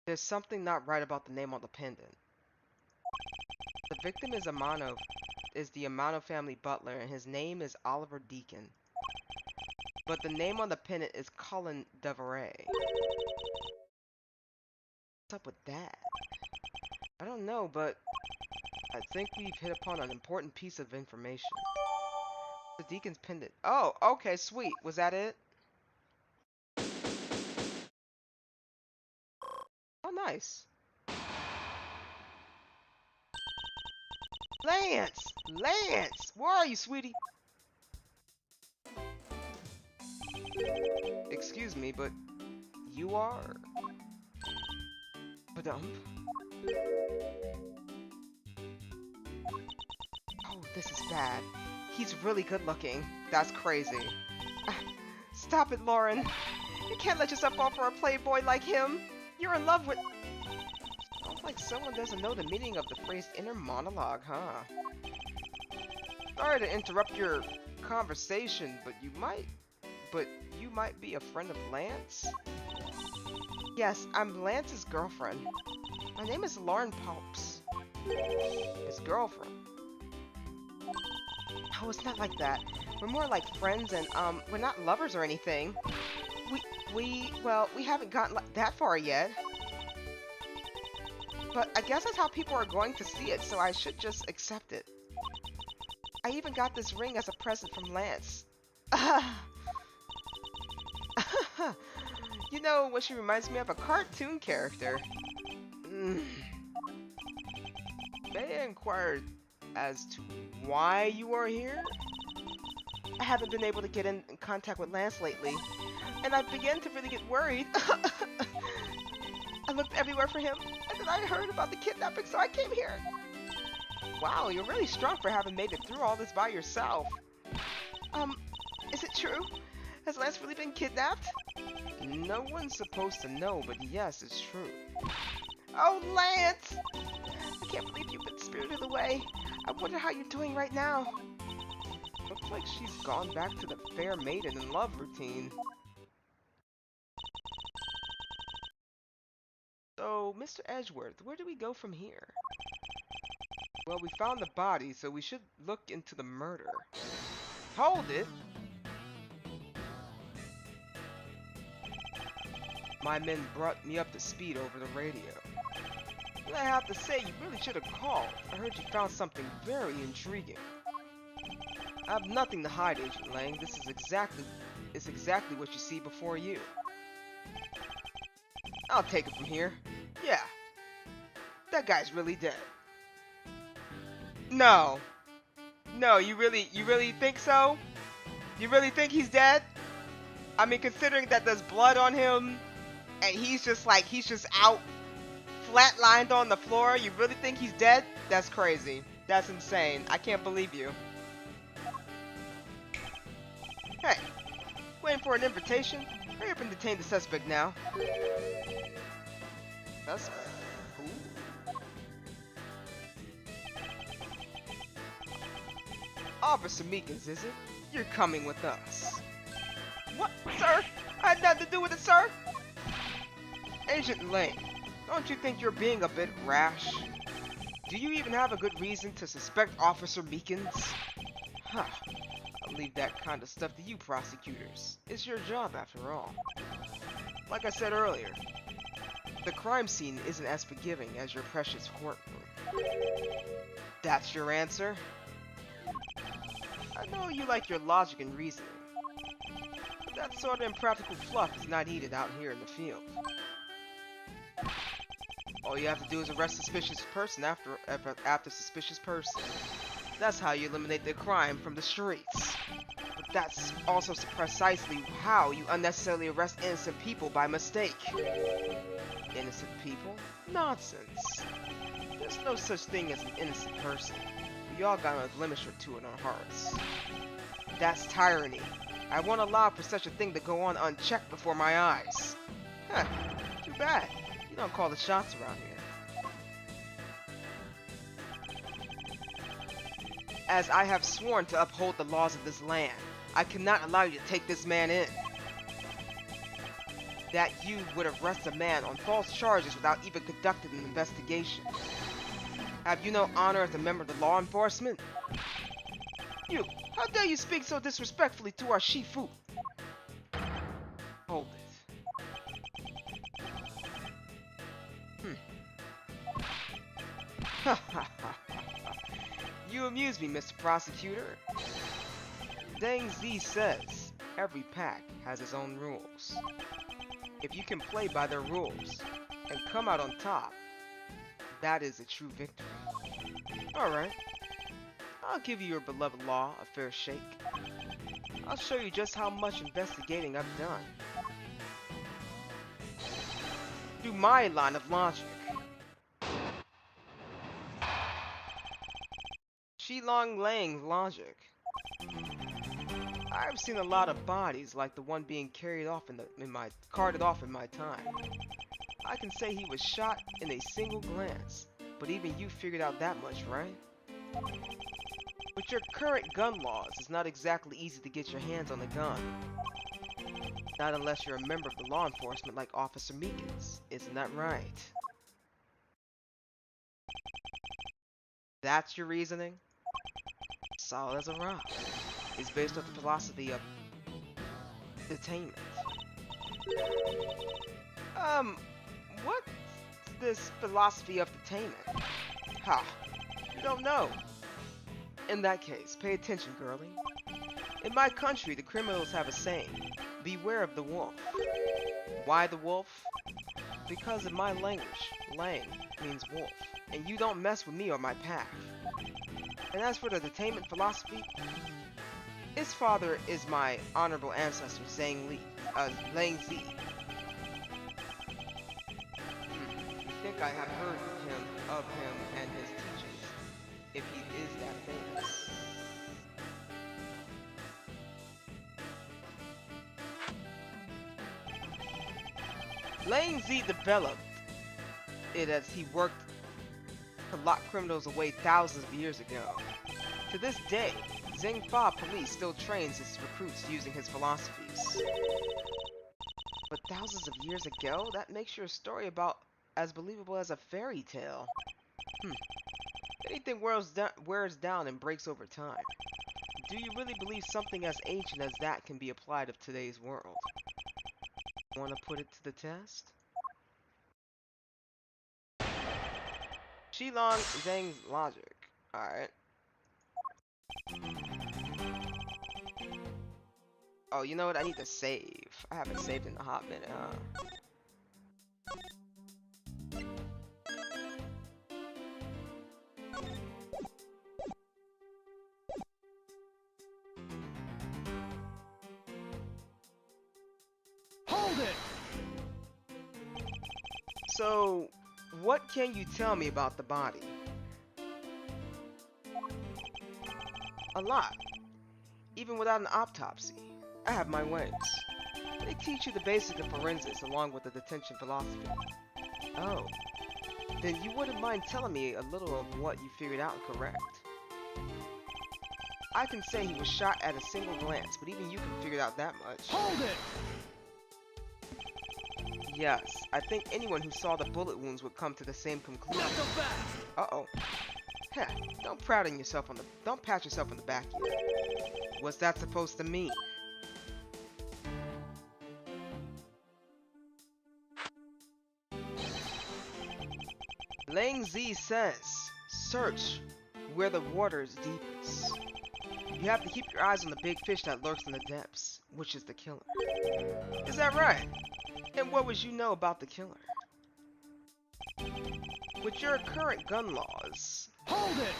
There's something not right about the name on the pendant. The victim is the Amano family butler, and his name is Oliver Deacon. But the name on the pendant is Colin Deveray. What's up with that? I don't know, but I think we've hit upon an important piece of information. The Deacon's pendant. Oh, okay, sweet. Was that it? Oh, nice. Lance! Lance! Where are you, sweetie? Excuse me, but you are... Badump. Oh, this is bad. He's really good looking. That's crazy. Stop it, Lauren. You can't let yourself fall for a playboy like him. You're in love with... Sounds like someone doesn't know the meaning of the phrase inner monologue, huh? Sorry to interrupt your conversation, but you might be a friend of Lance? Yes, I'm Lance's girlfriend. My name is Lauren Pops. His girlfriend. Oh, it's not like that. We're more like friends, and we're not lovers or anything. Well, we haven't gotten that far yet. But I guess that's how people are going to see it, so I should just accept it. I even got this ring as a present from Lance. You know what she reminds me of? A cartoon character. May I inquire as to why you are here? I haven't been able to get in contact with Lance lately, and I began to really get worried. I looked everywhere for him, and then I heard about the kidnapping, so I came here. Wow, you're really strong for having made it through all this by yourself. Is it true? Has Lance really been kidnapped? No one's supposed to know, but yes, it's true. Oh, Lance! I can't believe you've been spirited away. I wonder how you're doing right now. Looks like she's gone back to the fair maiden in love routine. So, Mr. Edgeworth, where do we go from here? Well, we found the body, so we should look into the murder. Hold it! My men brought me up to speed over the radio. And I have to say, you really should have called. I heard you found something very intriguing. I have nothing to hide, Agent Lang. This is exactly what you see before you. I'll take it from here. Yeah. That guy's really dead. No. No, you really think so? You really think he's dead? I mean, considering that there's blood on him, and he's just out, flatlined on the floor, you really think he's dead? That's crazy. That's insane. I can't believe you. Hey, waiting for an invitation? Hurry up and detain the suspect now. Suspect? Who? Officer Meekins, is it? You're coming with us. What, sir? I had nothing to do with it, sir. Agent Lang, don't you think you're being a bit rash? Do you even have a good reason to suspect Officer Meekins? Huh. I'll leave that kind of stuff to you prosecutors. It's your job after all. Like I said earlier, the crime scene isn't as forgiving as your precious courtroom. That's your answer? I know you like your logic and reasoning, but that sort of impractical fluff is not needed out here in the field. All you have to do is arrest suspicious person after suspicious person. That's how you eliminate the crime from the streets. But that's also precisely how you unnecessarily arrest innocent people by mistake. Innocent people? Nonsense. There's no such thing as an innocent person. We all got a blemish or two in our hearts. That's tyranny. I won't allow for such a thing to go on unchecked before my eyes. Huh. Too bad. You don't call the shots around here. As I have sworn to uphold the laws of this land, I cannot allow you to take this man in. That you would arrest a man on false charges without even conducting an investigation. Have you no honor as a member of the law enforcement? You, how dare you speak so disrespectfully to our Shifu? Hold it. Ha ha ha. You amuse me, Mr. Prosecutor. Deng Z says, every pack has its own rules. If you can play by their rules and come out on top, that is a true victory. Alright, I'll give you your beloved law a fair shake. I'll show you just how much investigating I've done. Through my line of logic. Shilong Lang's logic. I've seen a lot of bodies like the one being carted off in my time. I can say he was shot in a single glance, but even you figured out that much, right? With your current gun laws, it's not exactly easy to get your hands on a gun. Not unless you're a member of the law enforcement like Officer Meekins. Isn't that right? That's your reasoning? Solid as a rock. It's based on the philosophy of detainment. What's this philosophy of detainment? Ha, you don't know. In that case, pay attention, girlie. In my country, the criminals have a saying, beware of the wolf. Why the wolf? Because in my language, Lang means wolf, and you don't mess with me or my pack. And as for the detainment philosophy, his father is my honorable ancestor, Lang Z. You think I have heard of him and his teachings, if he is that famous. Lang Z developed it as he worked to lock criminals away thousands of years ago. To this day, Zhengfa police still trains its recruits using his philosophies. But thousands of years ago? That makes your story about as believable as a fairy tale. Anything wears down and breaks over time. Do you really believe something as ancient as that can be applied to today's world? Want to put it to the test? Shilong Zhang's logic. Alright. Oh, you know what? I need to save. I haven't saved in a hot minute, huh? Hold it! So, what can you tell me about the body? A lot. Even without an autopsy. I have my ways. They teach you the basics of forensics along with the detention philosophy. Oh. Then you wouldn't mind telling me a little of what you figured out and correct. I can say he was shot at a single glance, but even you can figure out that much. Hold it! Yes, I think anyone who saw the bullet wounds would come to the same conclusion. Not so fast! Uh-oh. Heh, don't pat yourself on the back yet. What's that supposed to mean? Lang Z says, search where the water is deepest. You have to keep your eyes on the big fish that lurks in the depths, which is the killer. Is that right? And what would you know about the killer? With your current gun laws... Hold it!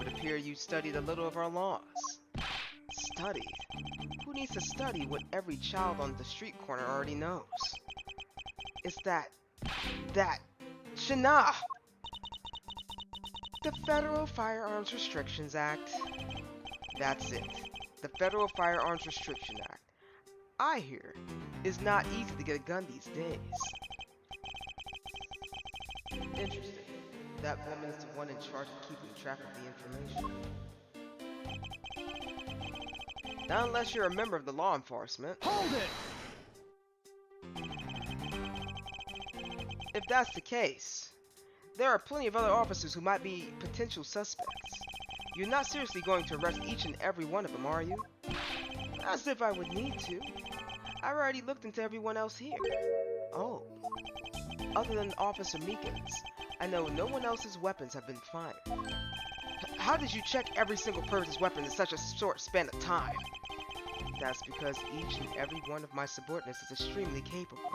would appear you studied a little of our laws. Studied? Who needs to study what every child on the street corner already knows? It's that... Shana! The Federal Firearms Restrictions Act. That's it. The Federal Firearms Restriction Act. I hear it's not easy to get a gun these days. Interesting. That woman is the one in charge of keeping track of the information. Not unless you're a member of the law enforcement. Hold it! If that's the case, there are plenty of other officers who might be potential suspects. You're not seriously going to arrest each and every one of them, are you? As if I would need to. I already looked into everyone else here. Oh. Other than Officer Meekins, I know no one else's weapons have been fired. How did you check every single person's weapon in such a short span of time? That's because each and every one of my subordinates is extremely capable.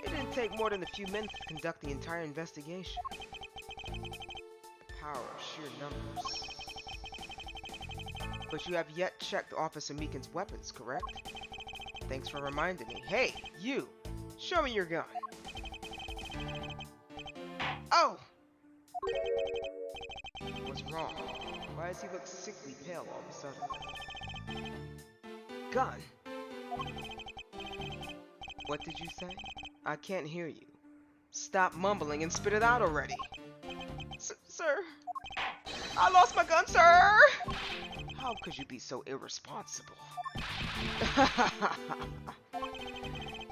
It didn't take more than a few minutes to conduct the entire investigation. The power of sheer numbers. But you have yet checked Officer Meekins' weapons, correct? Thanks for reminding me. Hey, you! Show me your gun! Oh! What's wrong? Why does he look sickly pale all of a sudden? Gun! What did you say? I can't hear you. Stop mumbling and spit it out already! Sir! I lost my gun, sir! How could you be so irresponsible?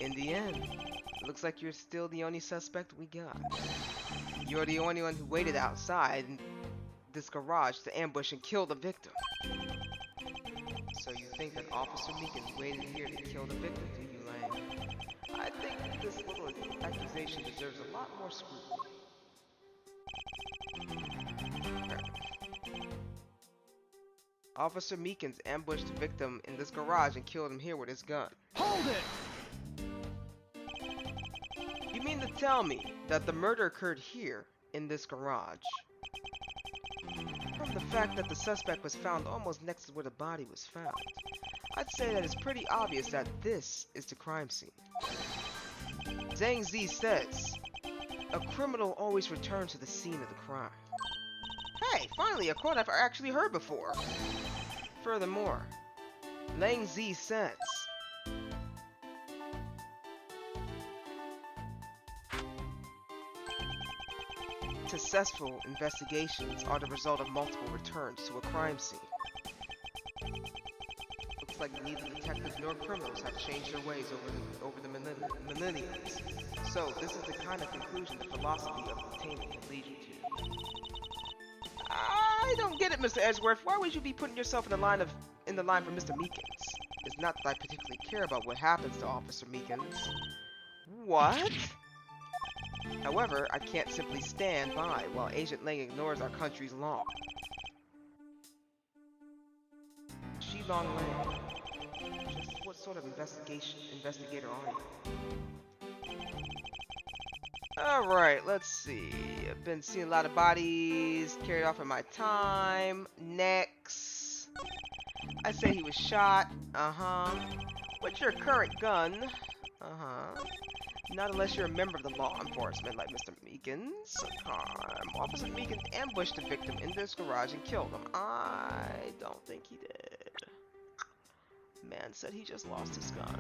In the end, it looks like you're still the only suspect we got. You're the only one who waited outside in this garage to ambush and kill the victim. So you think that Officer Meekins waited here to kill the victim, do you, Lang? I think this little accusation deserves a lot more scrutiny. Officer Meekins ambushed the victim in this garage and killed him here with his gun. Hold it! You mean to tell me that the murder occurred here, in this garage? From the fact that the suspect was found almost next to where the body was found, I'd say that it's pretty obvious that this is the crime scene. Zhang Zi says, a criminal always returns to the scene of the crime. Hey, finally a quote I've actually heard before. Furthermore, Lang Zi says, successful investigations are the result of multiple returns to a crime scene. Looks like neither detectives nor criminals have changed their ways over the millenniums. So this is the kind of conclusion the philosophy of detainment can lead you to. I don't get it, Mr. Edgeworth. Why would you be putting yourself in the line for Mr. Meekins? It's not that I particularly care about what happens to Officer Meekins. What? However, I can't simply stand by while Agent Lang ignores our country's law. Shilong Lang, just what sort of investigator are you? Alright, let's see. I've been seeing a lot of bodies carried off in my time. Next. I say he was shot. What's your current gun? Not unless you're a member of the law enforcement like Mr. Meekins. Officer Meekins ambushed the victim in this garage and killed him. I don't think he did. Man said he just lost his gun.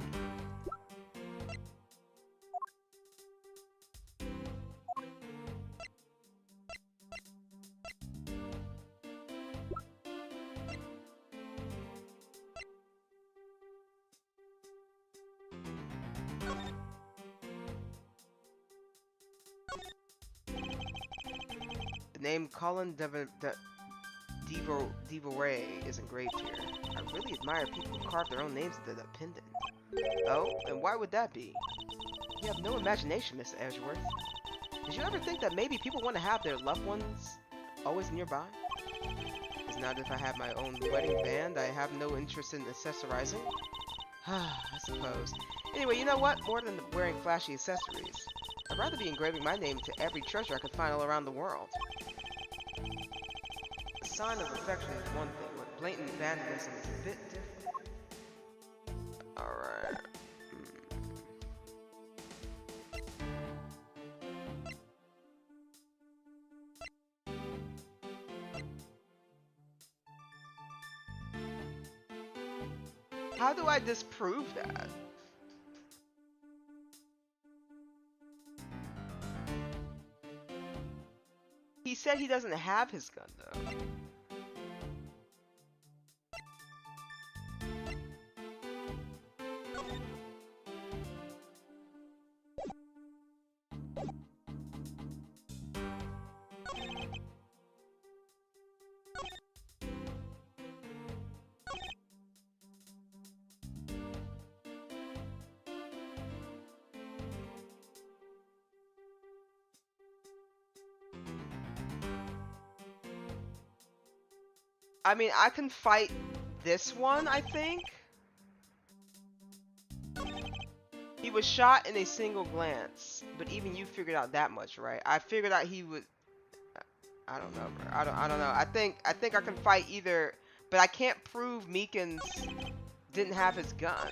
The name Colin Devoray is engraved here. I really admire people who carve their own names into the pendant. Oh, and why would that be? You have no imagination, Mr. Edgeworth. Did you ever think that maybe people want to have their loved ones always nearby? It's not if I have my own wedding band, I have no interest in accessorizing. I suppose. Anyway, you know what? More than wearing flashy accessories, I'd rather be engraving my name to every treasure I could find all around the world. sign of affection is one thing, but blatant vandalism is a bit different. Alright. How do I disprove that? He said he doesn't have his gun though. I mean, I can fight this one, I think. He was shot in a single glance, but even you figured out that much, right? I figured out he would. I don't know, bro. I don't know. I think I can fight either, but I can't prove Meekins didn't have his gun.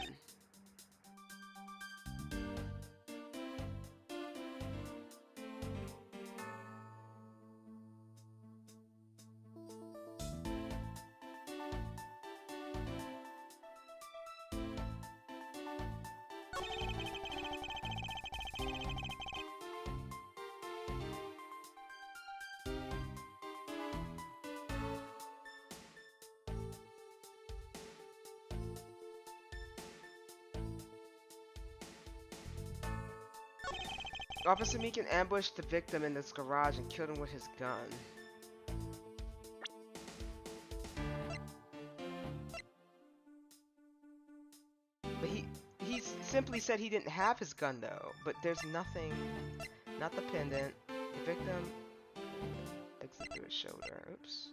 Officer Meekin ambushed the victim in this garage and killed him with his gun. But he simply said he didn't have his gun though. But there's nothing, not the pendant. The victim exit through his shoulder. Oops.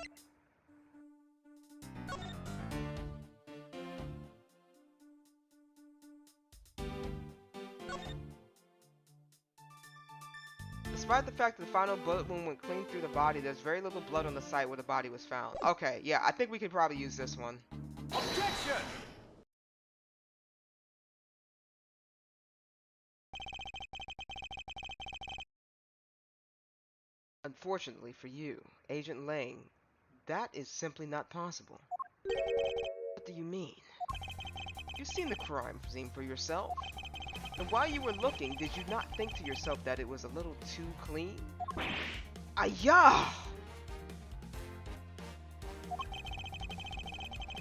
Despite the fact that the final bullet wound went clean through the body, there's very little blood on the site where the body was found. Okay, yeah, I think we could probably use this one. Objection! Unfortunately for you, Agent Lang, that is simply not possible. What do you mean? You've seen the crime scene for yourself. And while you were looking, did you not think to yourself that it was a little too clean? Ayah!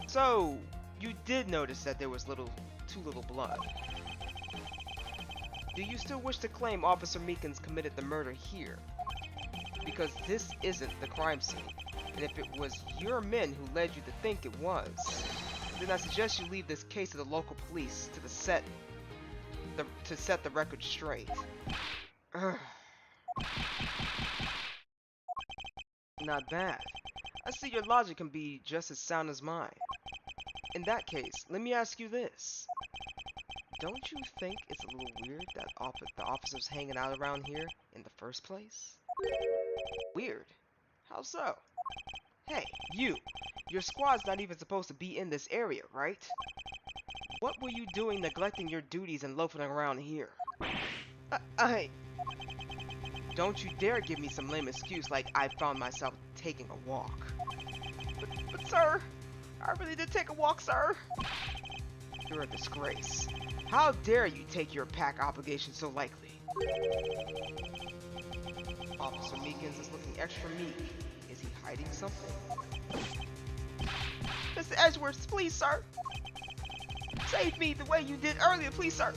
So, you did notice that there was too little blood. Do you still wish to claim Officer Meekins committed the murder here? Because this isn't the crime scene. And if it was your men who led you to think it was, then I suggest you leave this case to the local police to set the record straight. Not bad. I see your logic can be just as sound as mine. In that case, let me ask you this. Don't you think it's a little weird that the officer's hanging out around here in the first place? Weird? How so? Hey, your squad's not even supposed to be in this area, right? What were you doing neglecting your duties and loafing around here? Don't you dare give me some lame excuse like I found myself taking a walk. But sir, I really did take a walk, sir. You're a disgrace. How dare you take your pack obligation so lightly? Officer Meekins is looking extra meek. Is he hiding something? Mr. Edgeworth, please, sir. Save me the way you did earlier, please, sir.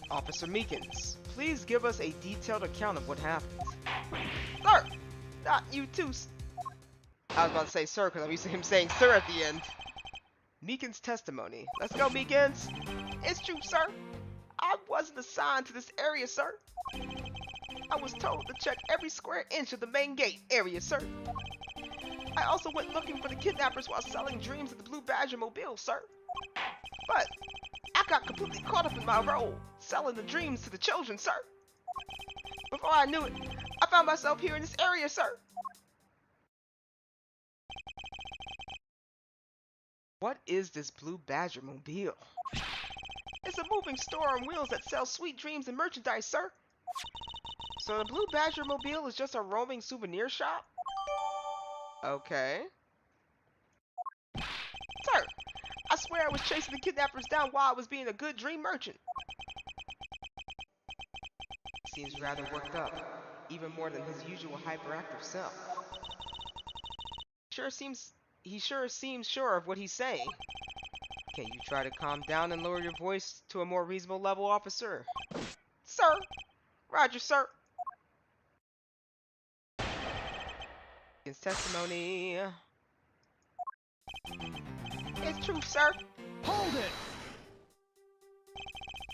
Officer Meekins, please give us a detailed account of what happened. Sir! Not you too. I was about to say sir because I'm used to him saying sir at the end. Meekins' testimony. Let's go, Meekins. It's true, sir. I wasn't assigned to this area, sir. I was told to check every square inch of the main gate area, sir. I also went looking for the kidnappers while selling dreams at the Blue Badger Mobile, sir. But I got completely caught up in my role, selling the dreams to the children, sir. Before I knew it, I found myself here in this area, sir. What is this Blue Badger mobile? It's a moving store on wheels that sells sweet dreams and merchandise, sir. So the Blue Badger mobile is just a roaming souvenir shop? Okay. Sir, I swear I was chasing the kidnappers down while I was being a good dream merchant. Seems rather worked up, even more than his usual hyperactive self. He sure seems sure of what he's saying. Can you try to calm down and lower your voice to a more reasonable level, officer? Sir! Roger, sir! His testimony. It's true, sir. Hold it!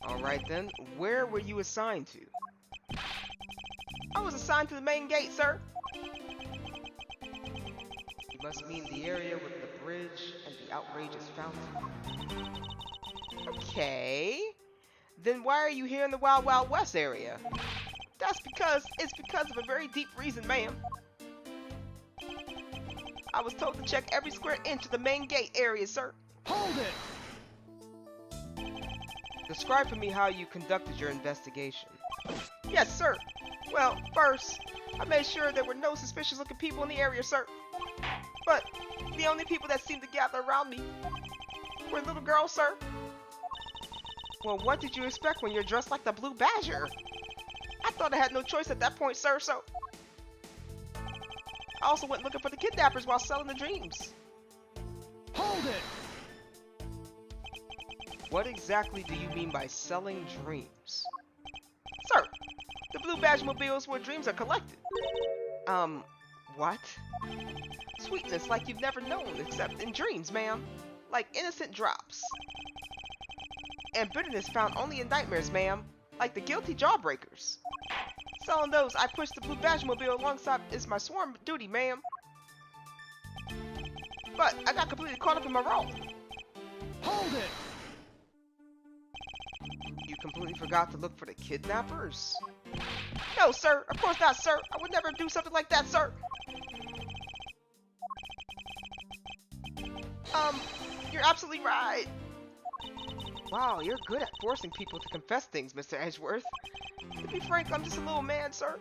Alright then, where were you assigned to? I was assigned to the main gate, sir. You must mean the area with the bridge and the outrageous fountain. Okay. Then why are you here in the Wild Wild West area? It's because of a very deep reason, ma'am. I was told to check every square inch of the main gate area, sir. Hold it! Describe for me how you conducted your investigation. Yes, sir. Well, first, I made sure there were no suspicious-looking people in the area, sir. But the only people that seemed to gather around me were little girls, sir. Well, what did you expect when you're dressed like the Blue Badger? I thought I had no choice at that point, sir, so... I also went looking for the kidnappers while selling the dreams. Hold it! What exactly do you mean by selling dreams? Sir, the Blue Badge mobiles where dreams are collected. What? Sweetness like you've never known except in dreams, ma'am. Like innocent drops. And bitterness found only in nightmares, ma'am. Like the guilty jawbreakers. Selling those, I pushed the Blue Badge mobile alongside is my sworn duty, ma'am. But I got completely caught up in my role. Hold it! You completely forgot to look for the kidnappers? No, sir. Of course not, sir. I would never do something like that, sir. You're absolutely right. Wow, you're good at forcing people to confess things, Mr. Edgeworth. To be frank, I'm just a little man, sir.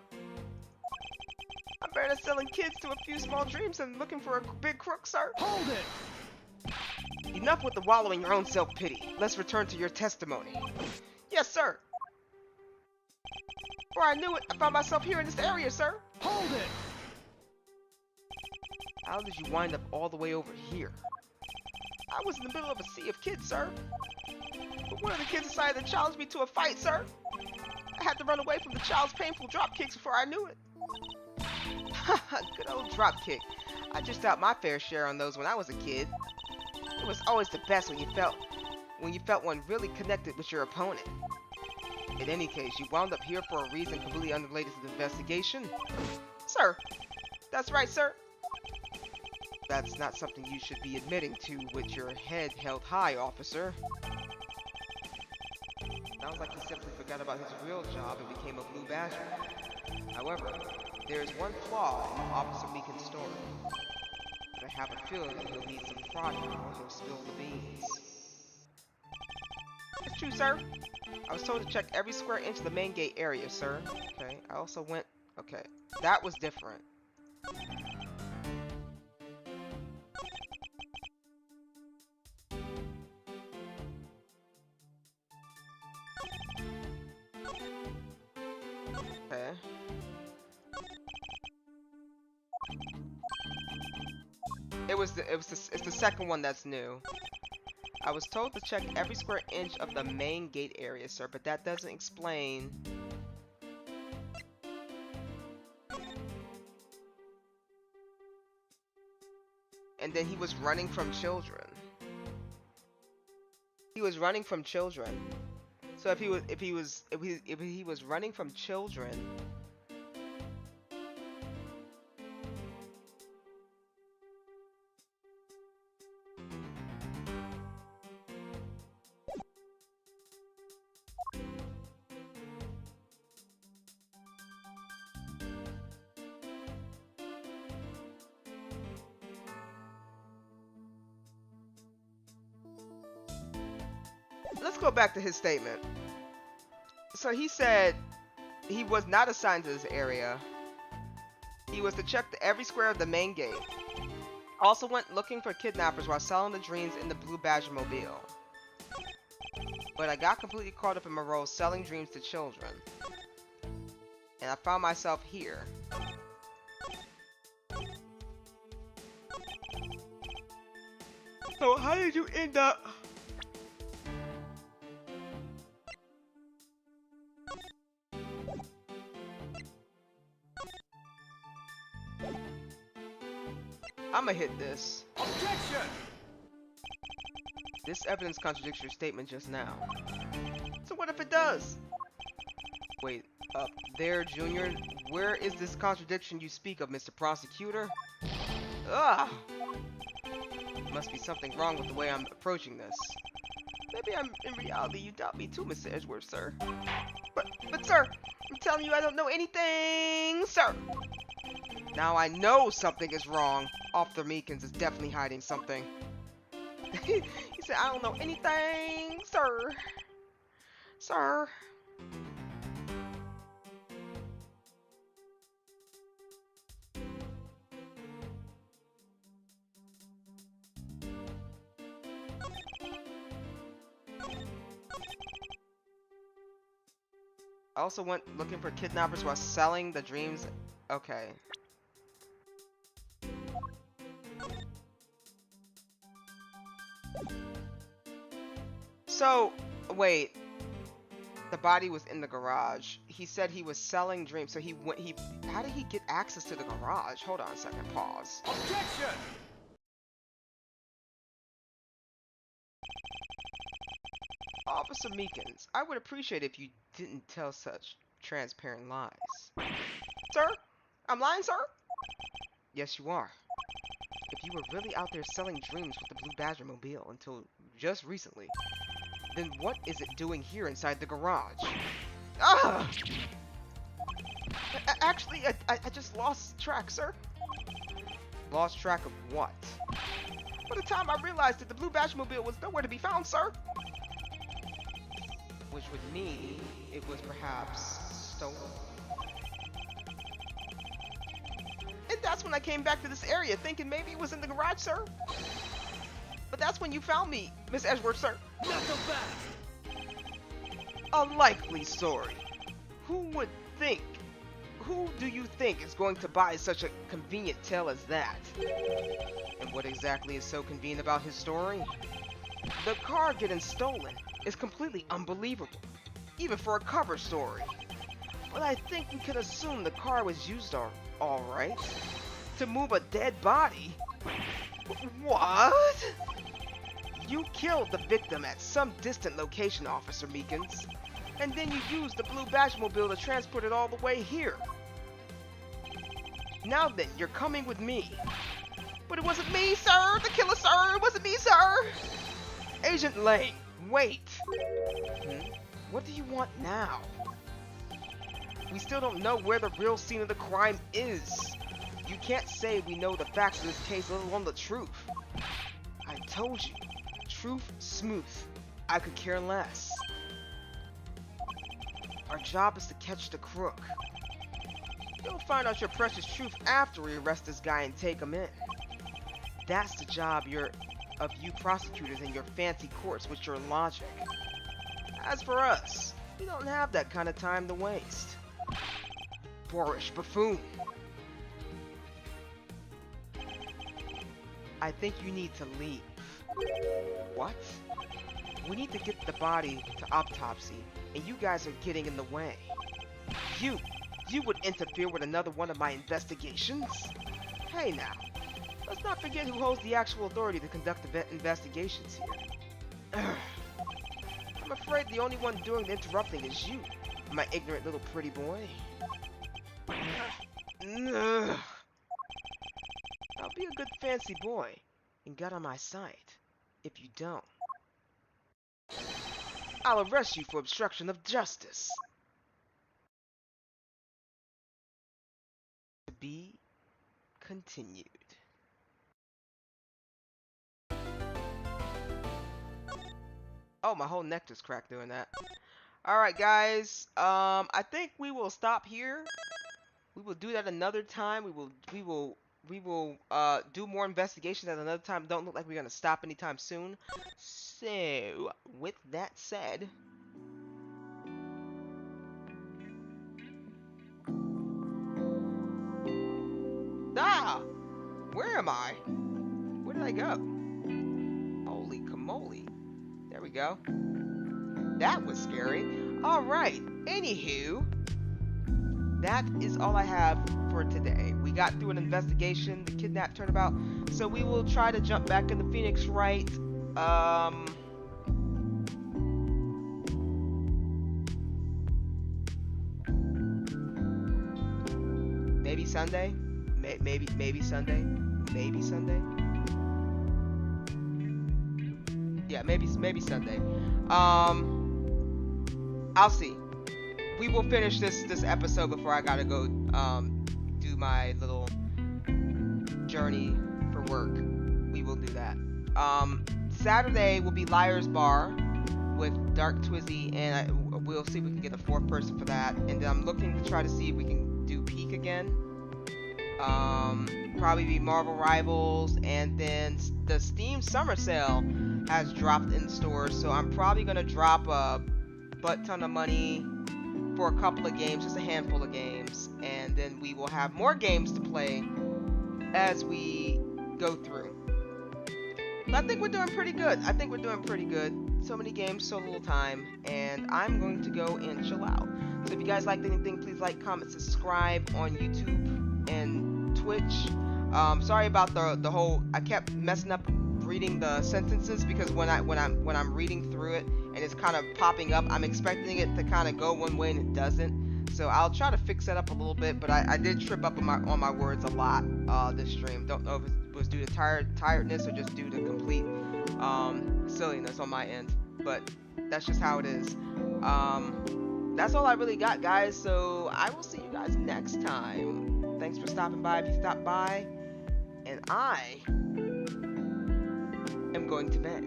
I'm better at selling kids to a few small dreams than looking for a big crook, sir. Hold it! Enough with the wallowing your own self-pity. Let's return to your testimony. Yes, sir. Before I knew it, I found myself here in this area, sir. Hold it! How did you wind up all the way over here? I was in the middle of a sea of kids, sir. But one of the kids decided to challenge me to a fight, sir. I had to run away from the child's painful drop kicks before I knew it. Good old drop kick. I just out my fair share on those when I was a kid. It was always the best when you felt one really connected with your opponent. In any case, you wound up here for a reason completely unrelated to the investigation. Sir, that's right, sir. That's not something you should be admitting to with your head held high, officer. Sounds like he simply forgot about his real job and became a Blue Badger. However, there is one flaw in Officer Meekin's story. But I have a feeling that he'll need some prodding or he'll spill the beans. It's true, sir. I was told to check every square inch of the main gate area, sir. Okay, I also went... Okay, that was different. Okay. It's the second one that's new. I was told to check every square inch of the main gate area, sir, but that doesn't explain. And then he was running from children. He was running from children. So if he was running from children, let's go back to his statement. So he said he was not assigned to this area. He was to check every square of the main gate. Also went looking for kidnappers while selling the dreams in the Blue Badger Mobile. But I got completely caught up in my role selling dreams to children. And I found myself here. So how did you end up? I'ma hit this. Objection! This evidence contradicts your statement just now. So what if it does? Wait, up there, Junior. Where is this contradiction you speak of, Mr. Prosecutor? Ugh! Must be something wrong with the way I'm approaching this. Maybe in reality you doubt me too, Mr. Edgeworth, sir. But sir, I'm telling you I don't know anything, sir! Now I know something is wrong. Officer Meekins is definitely hiding something. He said, I don't know anything, sir. Sir. I also went looking for kidnappers while selling the dreams. Okay. So, wait. The body was in the garage. He said he was selling dreams. So how did he get access to the garage? Hold on a second, pause. Objection! Officer Meekins, I would appreciate if you didn't tell such transparent lies. Sir? I'm lying, sir? Yes, you are. If you were really out there selling dreams with the Blue Badger Mobile until just recently, then what is it doing here inside the garage? Ah! Actually, I just lost track, sir. Lost track of what? By the time I realized that the Blue Badger Mobile was nowhere to be found, sir. Which would mean it was perhaps stolen. And that's when I came back to this area thinking maybe it was in the garage, sir. But that's when you found me, Miss Edgeworth, sir. Not so fast! A likely story. Who would think? Who do you think is going to buy such a convenient tale as that? And what exactly is so convenient about his story? The car getting stolen is completely unbelievable, even for a cover story. But I think we could assume the car was used all right to move a dead body. What? You killed the victim at some distant location, Officer Meekins, and then you used the Blue Badger Mobile to transport it all the way here. Now then, you're coming with me. But it wasn't me, sir! The killer, sir! It wasn't me, sir! Agent Lane, wait! What do you want now? We still don't know where the real scene of the crime is. You can't say we know the facts of this case, let alone the truth. I told you. Truth smooth. I could care less. Our job is to catch the crook. You'll find out your precious truth after we arrest this guy and take him in. That's the job of you prosecutors in your fancy courts with your logic. As for us, we don't have that kind of time to waste. Boorish buffoon. I think you need to leave. What? We need to get the body to autopsy, and you guys are getting in the way. You would interfere with another one of my investigations? Hey now, let's not forget who holds the actual authority to conduct the investigations here. I'm afraid the only one doing the interrupting is you, my ignorant little pretty boy. Now be a good fancy boy and get on my side. If you don't, I'll arrest you for obstruction of justice. To be continued. Oh, my whole neck just cracked doing that. Alright, guys. I think we will stop here. We will do that another time. We will do more investigations at another time. Don't look like we're gonna stop anytime soon. So, with that said, where am I? Where did I go? Holy camoly! There we go. That was scary. All right. Anywho, that is all I have for today. We got through an investigation, the kidnap turnabout, so we will try to jump back into Phoenix Wright. Maybe Sunday. Maybe Sunday. Maybe Sunday. Yeah, maybe Sunday. I'll see. We will finish this episode before I gotta go do my little journey for work. We will do that. Saturday will be Liar's Bar with Dark Twizzy, and we'll see if we can get a fourth person for that. And then I'm looking to try to see if we can do Peak again. Probably be Marvel Rivals, and then the Steam Summer Sale has dropped in stores, so I'm probably gonna drop a butt ton of money for a couple of games, just a handful of games, and then we will have more games to play as we go through. But I think we're doing pretty good. So many games, so little time, and I'm going to go and chill out. So if you guys liked anything, please like, comment, subscribe on YouTube and Twitch. Sorry about the whole. I kept messing up reading the sentences because when I'm reading through it and it's kind of popping up, I'm expecting it to kind of go one way and it doesn't. So I'll try to fix that up a little bit, but I did trip up on my words a lot this stream. Don't know if it was due to tiredness or just due to complete silliness on my end, but that's just how it is. That's all I really got, guys, so I will see you guys next time. Thanks for stopping by if you stopped by, and I am going to bed.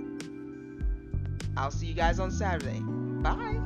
I'll see you guys on Saturday. Bye!